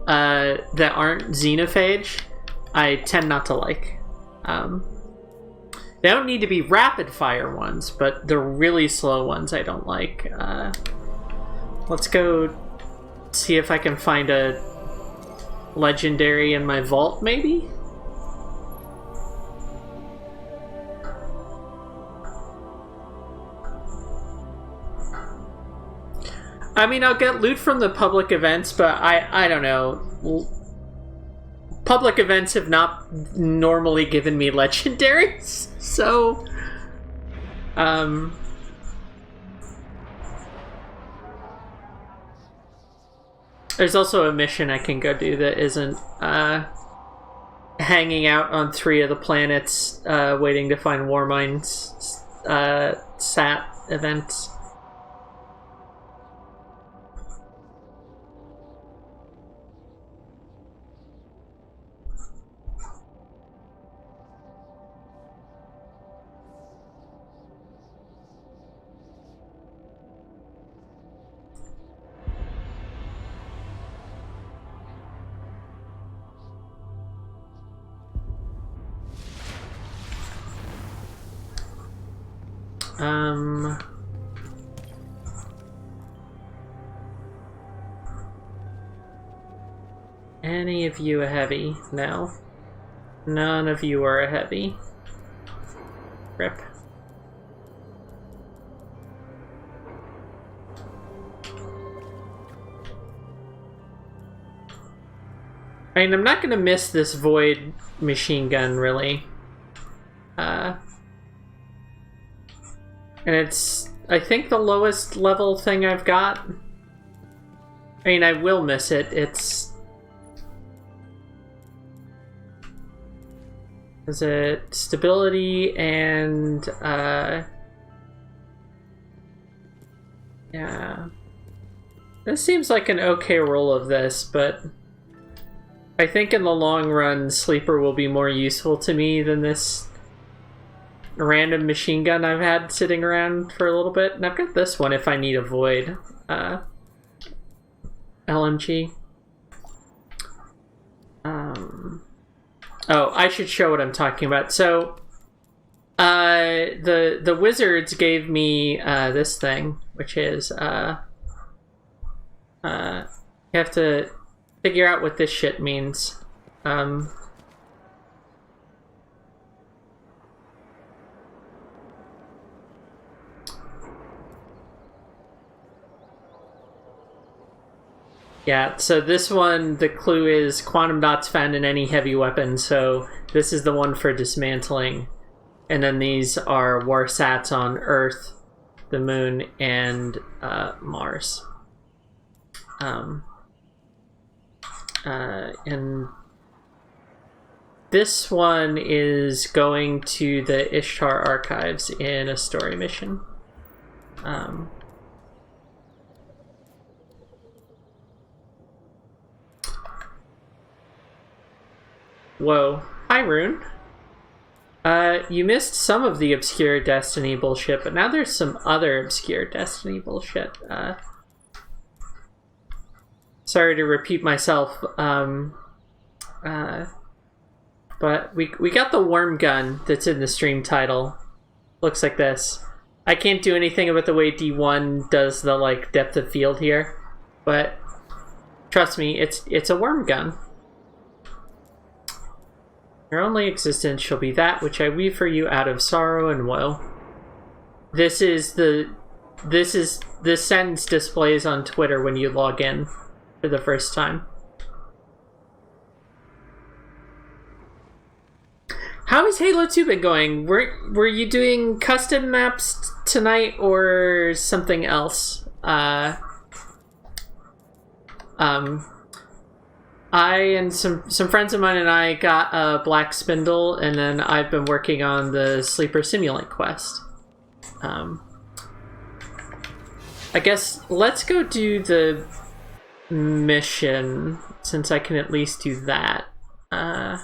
that aren't xenophage, I tend not to like. They don't need to be rapid fire ones, but the really slow ones I don't like. Let's go see if I can find a legendary in my vault, maybe? I mean, I'll get loot from the public events, but I don't know. public events have not normally given me legendaries, so there's also a mission I can go do that isn't hanging out on 3 of the planets waiting to find Warmind's SAT events. Any of you a heavy? No. None of you are a heavy. Rip. I mean, I'm not gonna miss this Void machine gun, really. And it's, I think, the lowest level thing I've got. I mean, I will miss it. It's... Is it stability and, yeah. This seems like an okay roll of this, but I think in the long run, Sleeper will be more useful to me than this random machine gun I've had sitting around for a little bit. And I've got this one if I need a Void LMG. Oh, I should show what I'm talking about. So, the wizards gave me this thing, which is you have to figure out what this shit means. Yeah, so this one, the clue is quantum dots found in any heavy weapon, so this is the one for dismantling. And then these are warsats on Earth, the Moon, and Mars. And this one is going to the Ishtar Archives in a story mission. Whoa. Hi, Rune. You missed some of the obscure Destiny bullshit, but now there's some other obscure Destiny bullshit. Sorry to repeat myself, but we got the worm gun that's in the stream title. Looks like this. I can't do anything about the way D1 does the, like, depth of field here, but trust me, it's a worm gun. Your only existence shall be that which I weave for you out of sorrow and woe. This sentence displays on Twitter when you log in for the first time. How has Halo 2 been going? Were you doing custom maps tonight or something else? I and some friends of mine and I got a Black Spindle, and then I've been working on the Sleeper Simulant quest. I guess let's go do the mission, since I can at least do that. And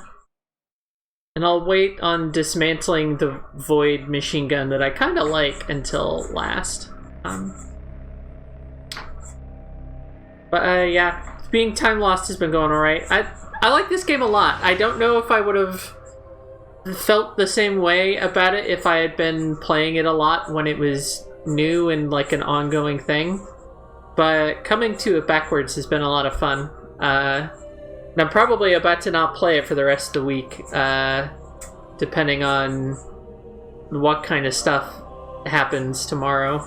I'll wait on dismantling the Void machine gun that I kind of like until last. But yeah. Being time lost has been going alright. I like this game a lot. I don't know if I would have felt the same way about it if I had been playing it a lot when it was new and like an ongoing thing. But coming to it backwards has been a lot of fun. And I'm probably about to not play it for the rest of the week, depending on what kind of stuff happens tomorrow.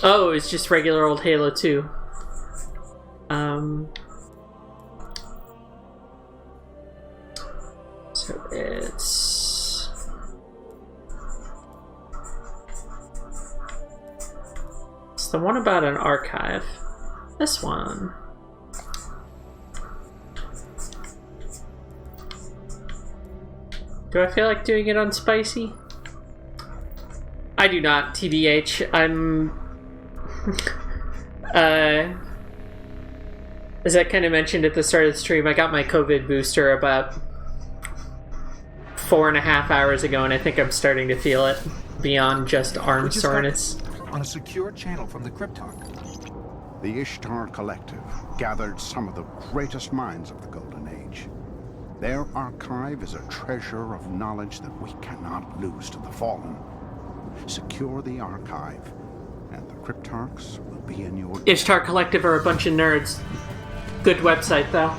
Oh, it's just regular old Halo 2. So it's the one about an archive. This one. Do I feel like doing it on spicy? I do not, TBH. I'm... as I kind of mentioned at the start of the stream, I got my COVID booster about 4.5 hours ago, and I think I'm starting to feel it beyond just arm soreness. On a secure channel from the Cryptarch. The Ishtar Collective gathered some of the greatest minds of the Golden Age. Their archive is a treasure of knowledge that we cannot lose to the Fallen. Secure the archive, and the Cryptarchs will be in your... Ishtar Collective are a bunch of nerds. Good website, though.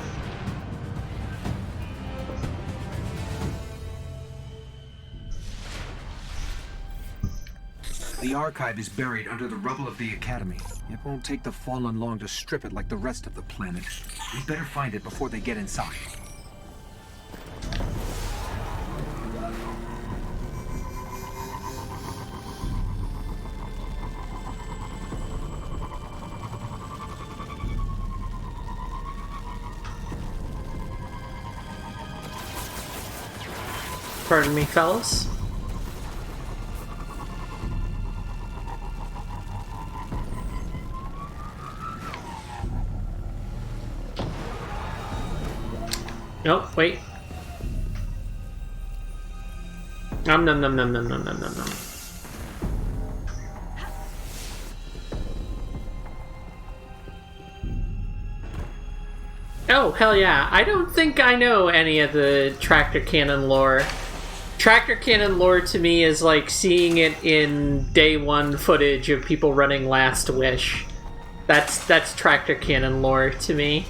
The archive is buried under the rubble of the Academy. It won't take the Fallen long to strip it like the rest of the planet. We better find it before they get inside. Pardon me, fellas. Nope, wait. Nom nom nom nom nom nom nom nom nom. Oh, hell yeah. I don't think I know any of the tractor cannon lore. Tractor cannon lore to me is like seeing it in day one footage of people running Last Wish. That's tractor cannon lore to me.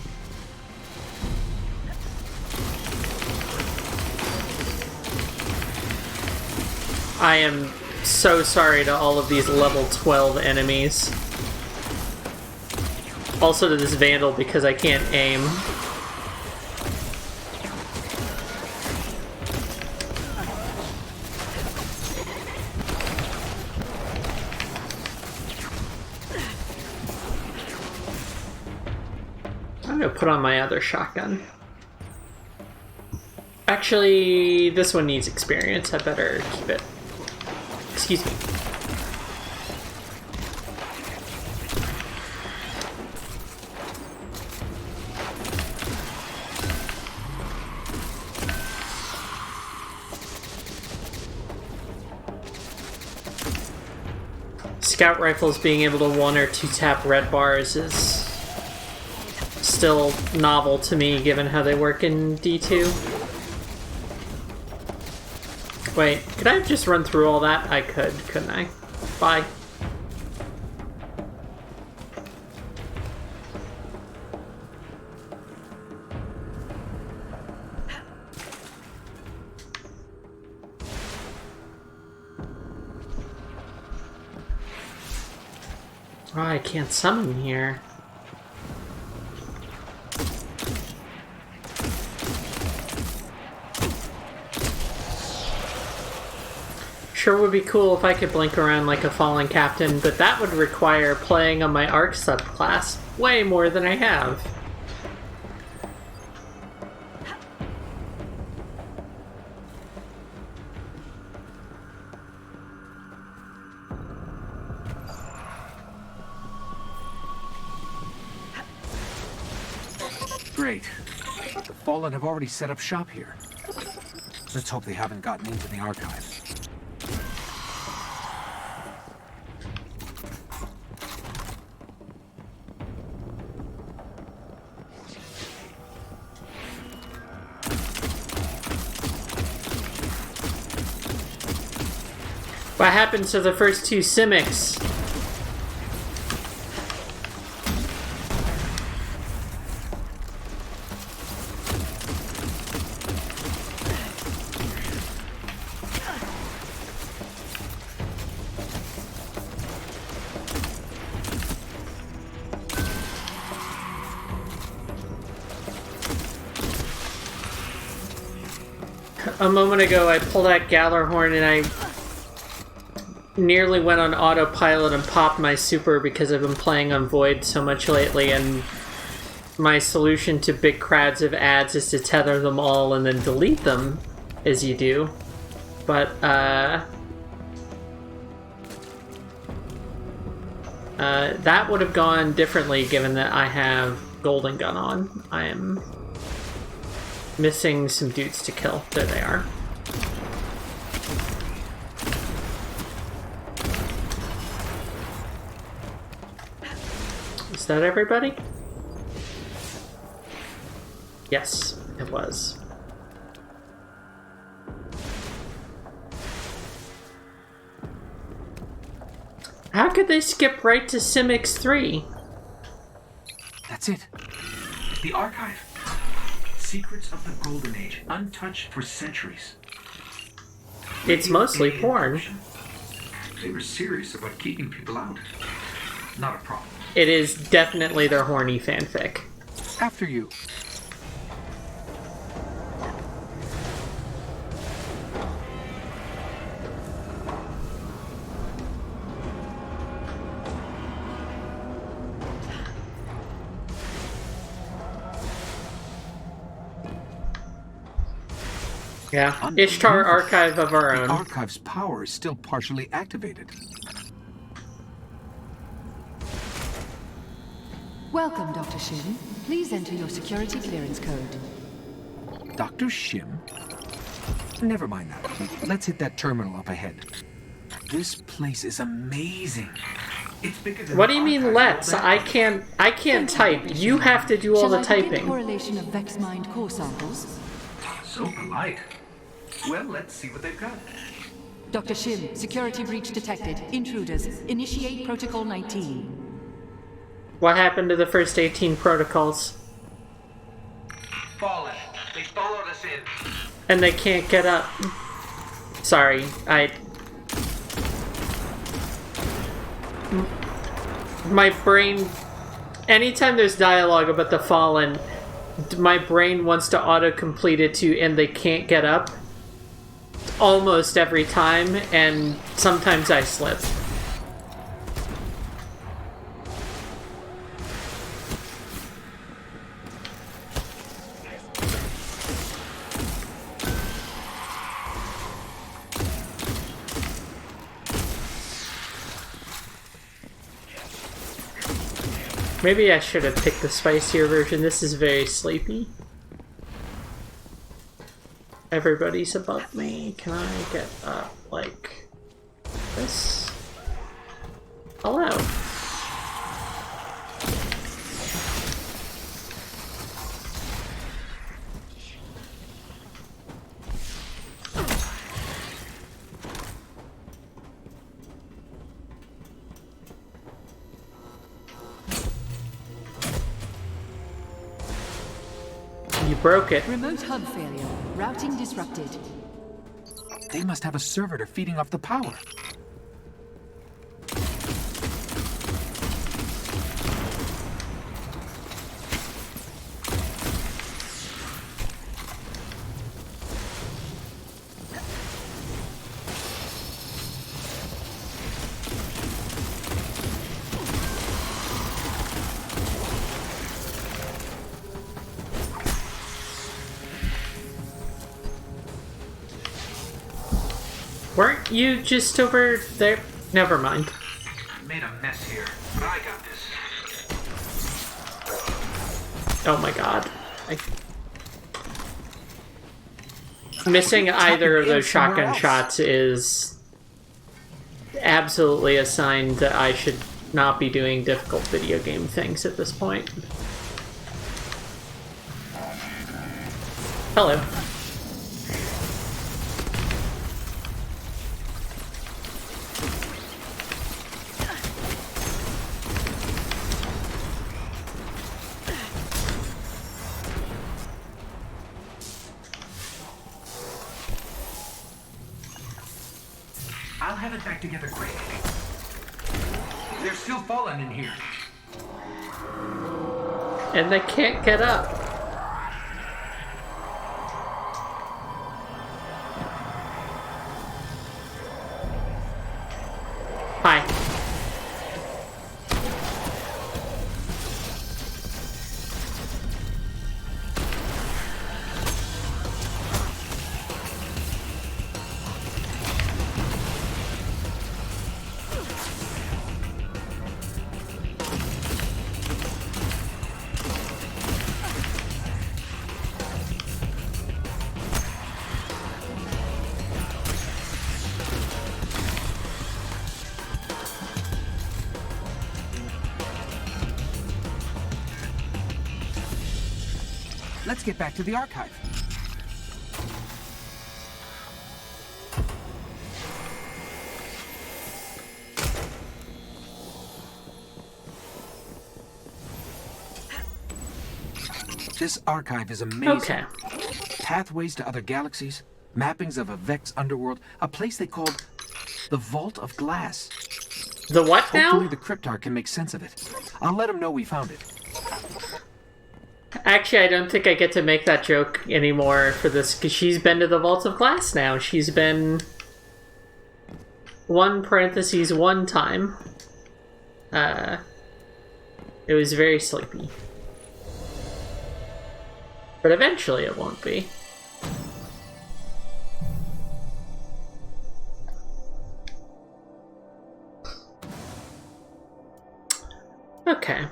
I am so sorry to all of these level 12 enemies. Also to this Vandal because I can't aim. I'm gonna put on my other shotgun. Actually, this one needs experience. I better keep it. Excuse me. Scout rifles being able to 1 or 2 tap red bars is still novel to me given how they work in D2. Wait, could I just run through all that? I could, couldn't I? Bye. Oh, I can't summon here. Sure would be cool if I could blink around like a fallen captain, but that would require playing on my Arc subclass way more than I have. Great. The Fallen have already set up shop here. Let's hope they haven't gotten into the archive. What happened to the first 2 Simics? A moment ago, I pulled out Gallarhorn and I nearly went on autopilot and popped my super because I've been playing on Void so much lately, and my solution to big crowds of ads is to tether them all and then delete them, as you do. But, that would have gone differently given that I have Golden Gun on. I am missing some dudes to kill. There they are. Is that everybody? Yes, it was. How could they skip right to Simics 3? That's it. The archive. Secrets of the Golden Age, untouched for centuries. It's mostly porn. They were serious about keeping people out. Not a problem. It is definitely their horny fanfic. After you. Yeah, Ishtar archive of our The own. archive's power is still partially activated. Welcome, Dr. Shim. Please enter your security clearance code. Dr. Shim? Never mind that. Let's hit that terminal up ahead. This place is amazing. It's bigger than What do the you mean archive. let's? I can't type. You have to do all the Shall I begin typing. correlation of Vexmind core samples? So polite. Well, let's see what they've got. Dr. Shim, security breach detected. Intruders. Initiate Protocol 19. What happened to the first 18 protocols? Fallen. They followed us in. And they can't get up. Sorry, my brain... Anytime there's dialogue about the Fallen, my brain wants to auto-complete it to "and they can't get up" almost every time, and sometimes I slip. Maybe I should have picked the spicier version. This is very sleepy. Everybody's above me. Can I get up like this? Hello. You broke it. Remote hub failure. Routing disrupted. They must have a servitor feeding off the power. Weren't you just over there? Never mind. Made a mess here, but I got this. Oh my god. Missing either of those shotgun shots is absolutely a sign that I should not be doing difficult video game things at this point. Hello. I'll have it back together quick. They're still falling in here. And they can't get up. Let's get back to the archive. This archive is amazing. Okay. Pathways to other galaxies, mappings of a Vex underworld, a place they called the Vault of Glass. The what now? Hopefully the Cryptar can make sense of it. I'll let him know we found it. Actually, I don't think I get to make that joke anymore for this, because she's been to the Vault of Glass now. She's been... 1 time. It was very sleepy. But eventually it won't be. Okay.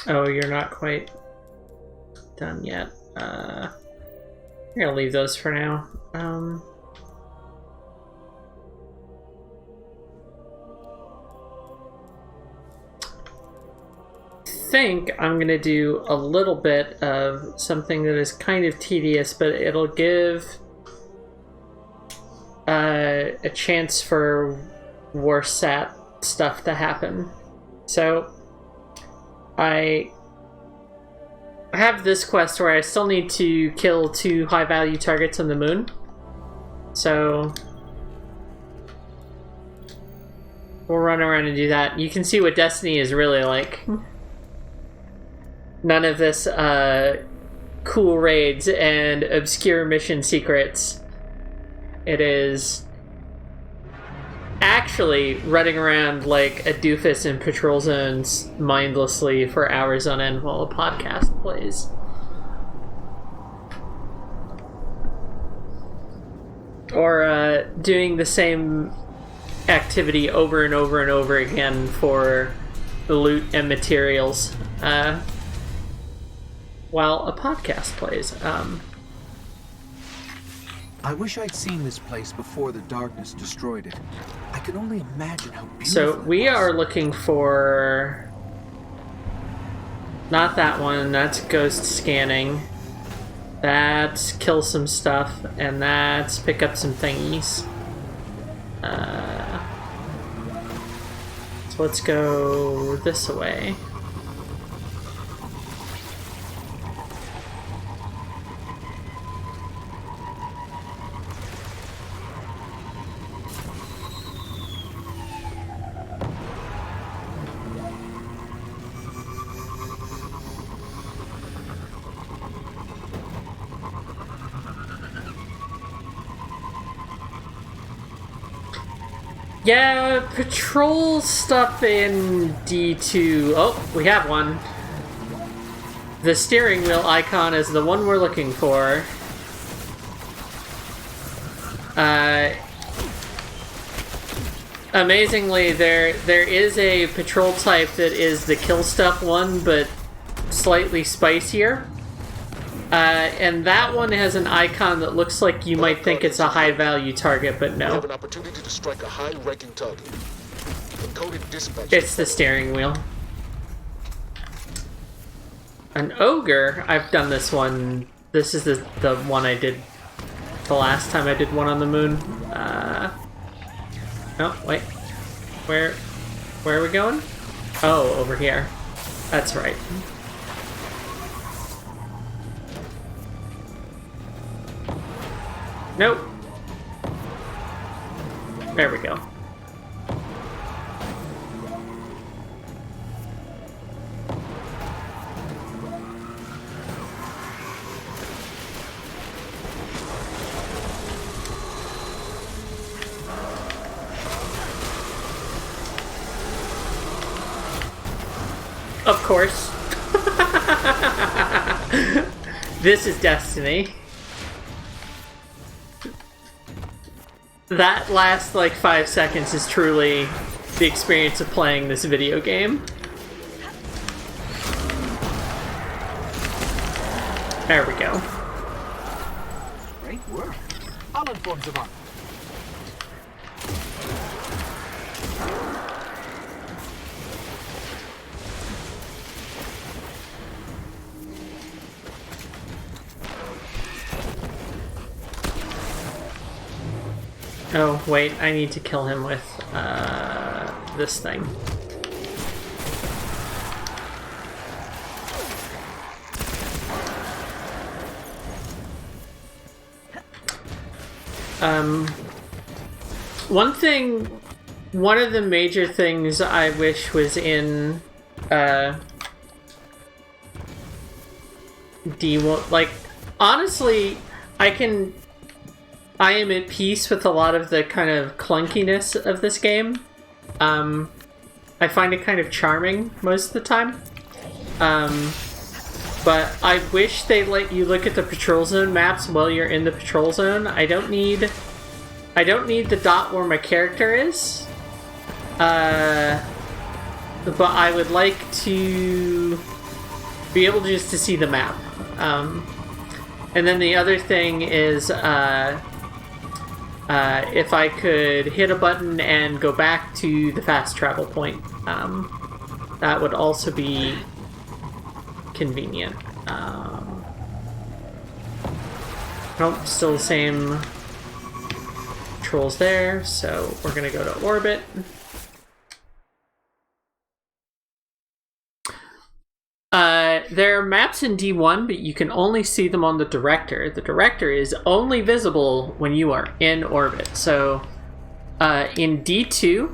Oh, you're not quite done yet. I'm gonna leave those for now. Think I'm gonna do a little bit of something that is kind of tedious, but it'll give a chance for Warsat stuff to happen. So I have this quest where I still need to kill 2 high-value targets on the moon. So we'll run around and do that. You can see what Destiny is really like. None of this cool raids and obscure mission secrets. It is actually running around like a doofus in patrol zones mindlessly for hours on end while a podcast plays. Or doing the same activity over and over and over again for the loot and materials while a podcast plays. I wish I'd seen this place before the darkness destroyed it. I can only imagine how beautiful So we are looking for... Not that one, that's ghost scanning. That's kill some stuff, and that's pick up some thingies. So let's go this way. Yeah, patrol stuff in D2. Oh, we have one. The steering wheel icon is the one we're looking for. Amazingly, there is a patrol type that is the kill stuff one, but slightly spicier. And that one has an icon that looks like you might think it's a high-value target, but no. You have an opportunity to strike a high-ranking target. Encoded dispatch. It's the steering wheel. An ogre. I've done this one. This is the one I did the last time I did one on the moon. Oh, wait. Where are we going? Oh, over here. That's right. Nope. There we go. Of course. This is Destiny. that last like 5 seconds is truly the experience of playing this video game. There we go. Great work. I'll inform Zavon. Oh, wait, I need to kill him with this thing. One of the major things I wish was in D1, like, honestly, I am at peace with a lot of the kind of clunkiness of this game. I find it kind of charming most of the time. But I wish they let you look at the patrol zone maps while you're in the patrol zone. I don't need the dot where my character is. But I would like to be able just to see the map. And then the other thing is, if I could hit a button and go back to the fast travel point, that would also be convenient. Nope, still the same controls there, so we're gonna go to orbit. There are maps in D1, but you can only see them on the director. The director is only visible when you are in orbit. So in D2,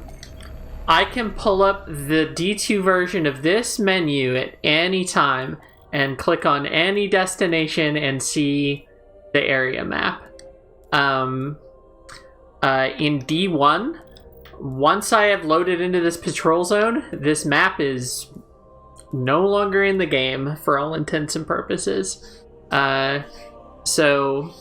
I can pull up the D2 version of this menu at any time and click on any destination and see the area map. In D1, once I have loaded into this patrol zone, this map is no longer in the game for all intents and purposes. So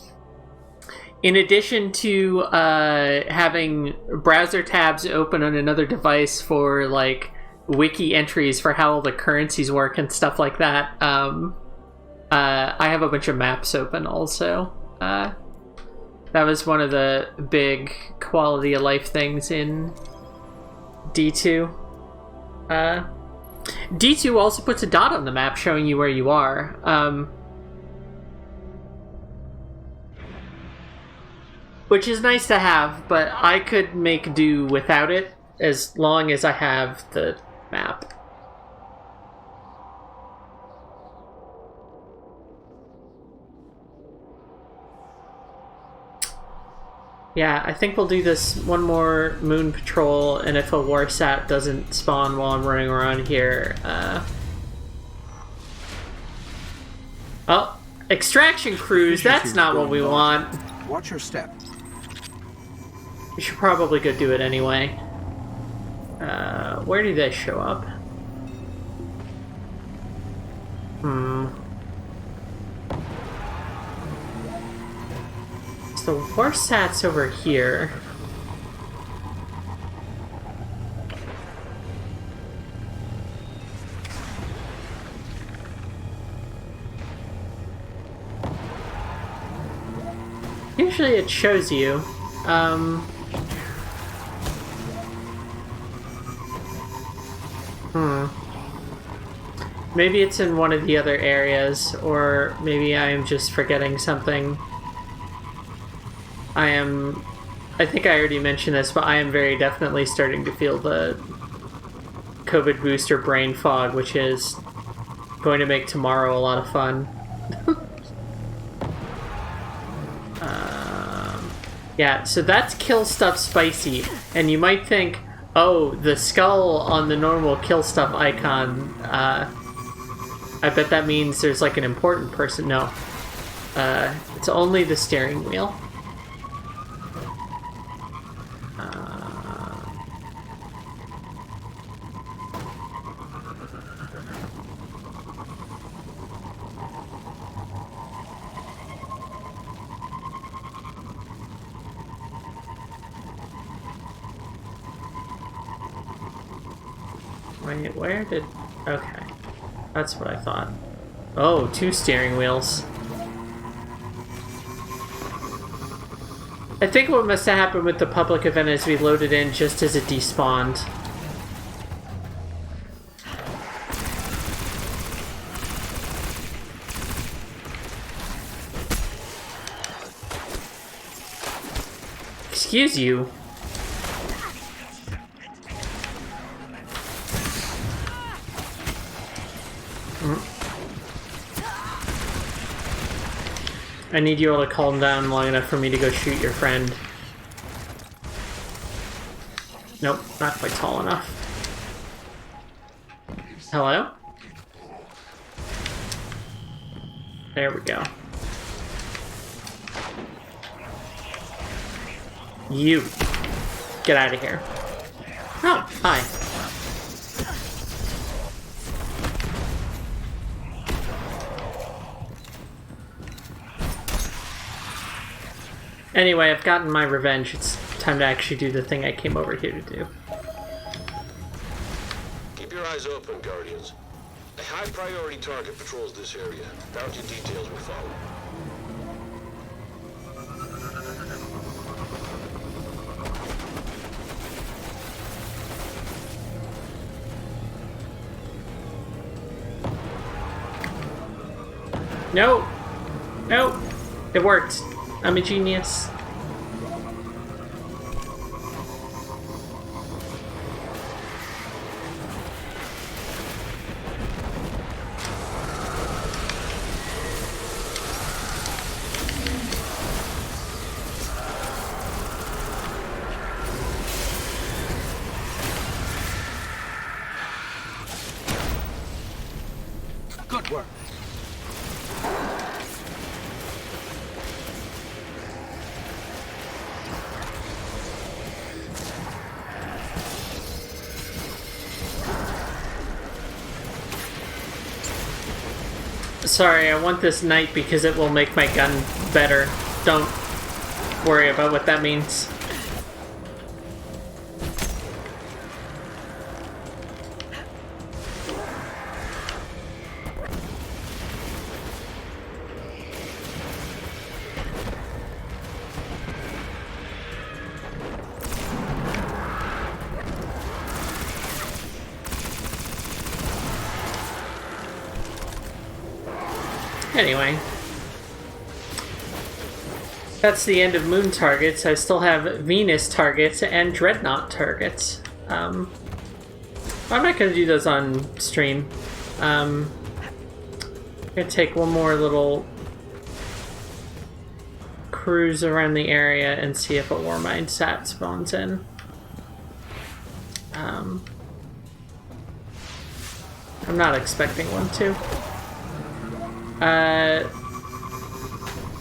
in addition to having browser tabs open on another device for like wiki entries for how all the currencies work and stuff like that, I have a bunch of maps open also. That was one of the big quality of life things in D2. D2 also puts a dot on the map showing you where you are. Which is nice to have, but I could make do without it as long as I have the map. Yeah, I think we'll do this one more moon patrol, and if a warsat doesn't spawn while I'm running around here, oh, extraction cruise, that's not what we want. Watch your step. We should probably go do it anyway. Where do they show up? So warsat's over here. Usually it shows you. Maybe it's in one of the other areas, or maybe I am just forgetting something. I think I already mentioned this, but I am very definitely starting to feel the COVID booster brain fog, which is going to make tomorrow a lot of fun. Yeah, so that's kill stuff spicy, and you might think, oh, the skull on the normal kill stuff icon, I bet that means there's like an important person. No, it's only the steering wheel. Wait, where did... Okay. That's what I thought. Oh, 2 steering wheels. I think what must have happened with the public event is we loaded in just as it despawned. Excuse you. I need you all to calm down long enough for me to go shoot your friend. Nope, not quite tall enough. Hello? There we go. You. Get out of here. Oh, hi. Anyway, I've gotten my revenge. It's time to actually do the thing I came over here to do. Keep your eyes open, Guardians. A high-priority target patrols this area. Bounty details will follow. No! No! It worked. I'm a genius. Good work. Sorry, I want this knight because it will make my gun better. Don't worry about what that means. Anyway, that's the end of Moon targets. I still have Venus targets and Dreadnought targets. I'm not going to do those on stream. I'm going to take one more little cruise around the area and see if a Warmind sat spawns in. I'm not expecting one to.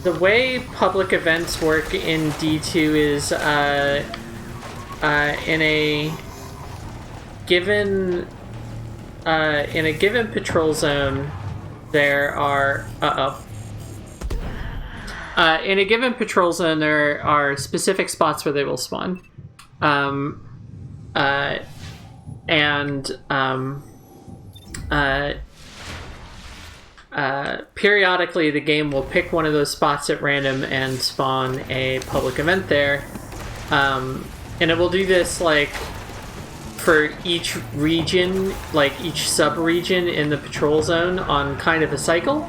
The way public events work in D2 is in a given patrol zone there are in a given patrol zone there are specific spots where they will spawn, periodically the game will pick one of those spots at random and spawn a public event there, and it will do this like for each region, like each sub-region in the patrol zone on kind of a cycle.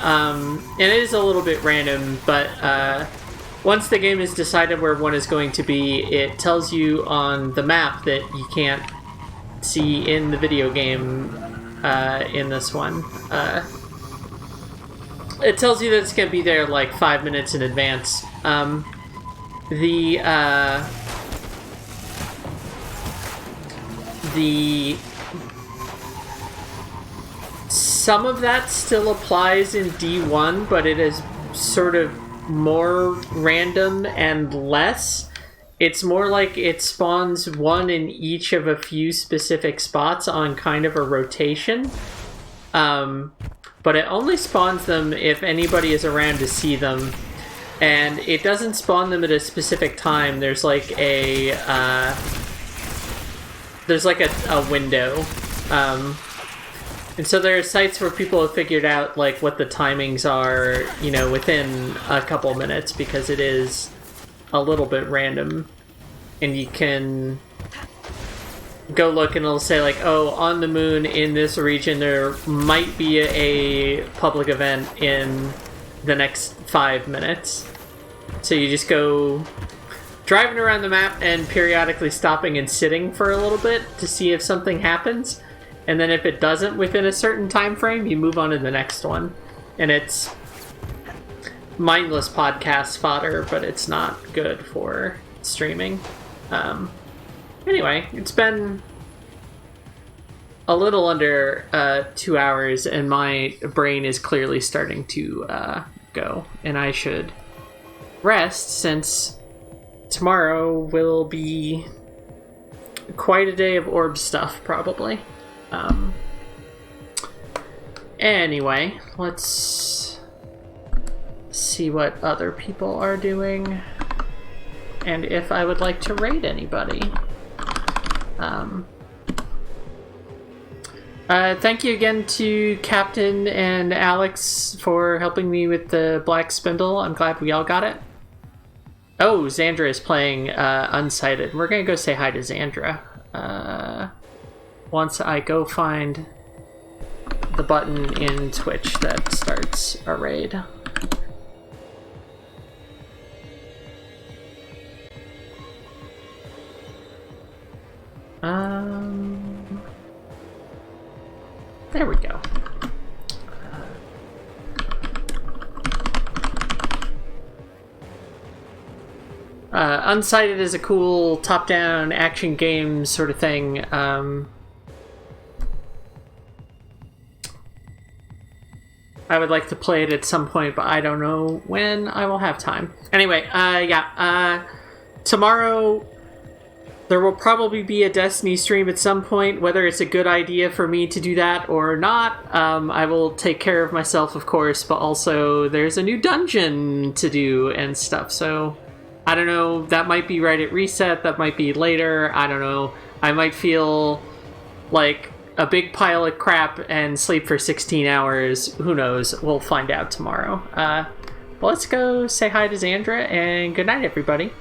And it is a little bit random, but once the game has decided where one is going to be, it tells you on the map that you can't see in the video game. In this one, it tells you that it's gonna be there like 5 minutes in advance. Some of that still applies in D1, but it is sort of more random and less. It's more like it spawns one in each of a few specific spots on kind of a rotation. But it only spawns them if anybody is around to see them. And it doesn't spawn them at a specific time. There's like a there's like a window. And so there are sites where people have figured out like what the timings are, you know, within a couple minutes, because it is a little bit random. And you can go look and it'll say like, oh, on the moon in this region there might be a public event in the next 5 minutes. So you just go driving around the map and periodically stopping and sitting for a little bit to see if something happens. And then if it doesn't within a certain time frame, you move on to the next one. And it's mindless podcast fodder, but it's not good for streaming. Anyway, it's been a little under 2 hours, and my brain is clearly starting to go. And I should rest, since tomorrow will be quite a day of orb stuff, probably. Anyway, let's see what other people are doing and if I would like to raid anybody. Thank you again to Captain and Alex for helping me with the Black Spindle. I'm glad we all got it. Oh, Xandra is playing Unsighted. We're gonna go say hi to Xandra. Once I go find the button in Twitch that starts a raid. There we go. Unsighted is a cool top-down action game sort of thing. I would like to play it at some point, but I don't know when I will have time. Anyway, tomorrow there will probably be a Destiny stream at some point. Whether it's a good idea for me to do that or not, I will take care of myself, of course, but also there's a new dungeon to do and stuff, so I don't know, that might be right at reset, that might be later, I don't know. I might feel like a big pile of crap and sleep for 16 hours, who knows, we'll find out tomorrow. Let's go say hi to Xandra, and good night, everybody.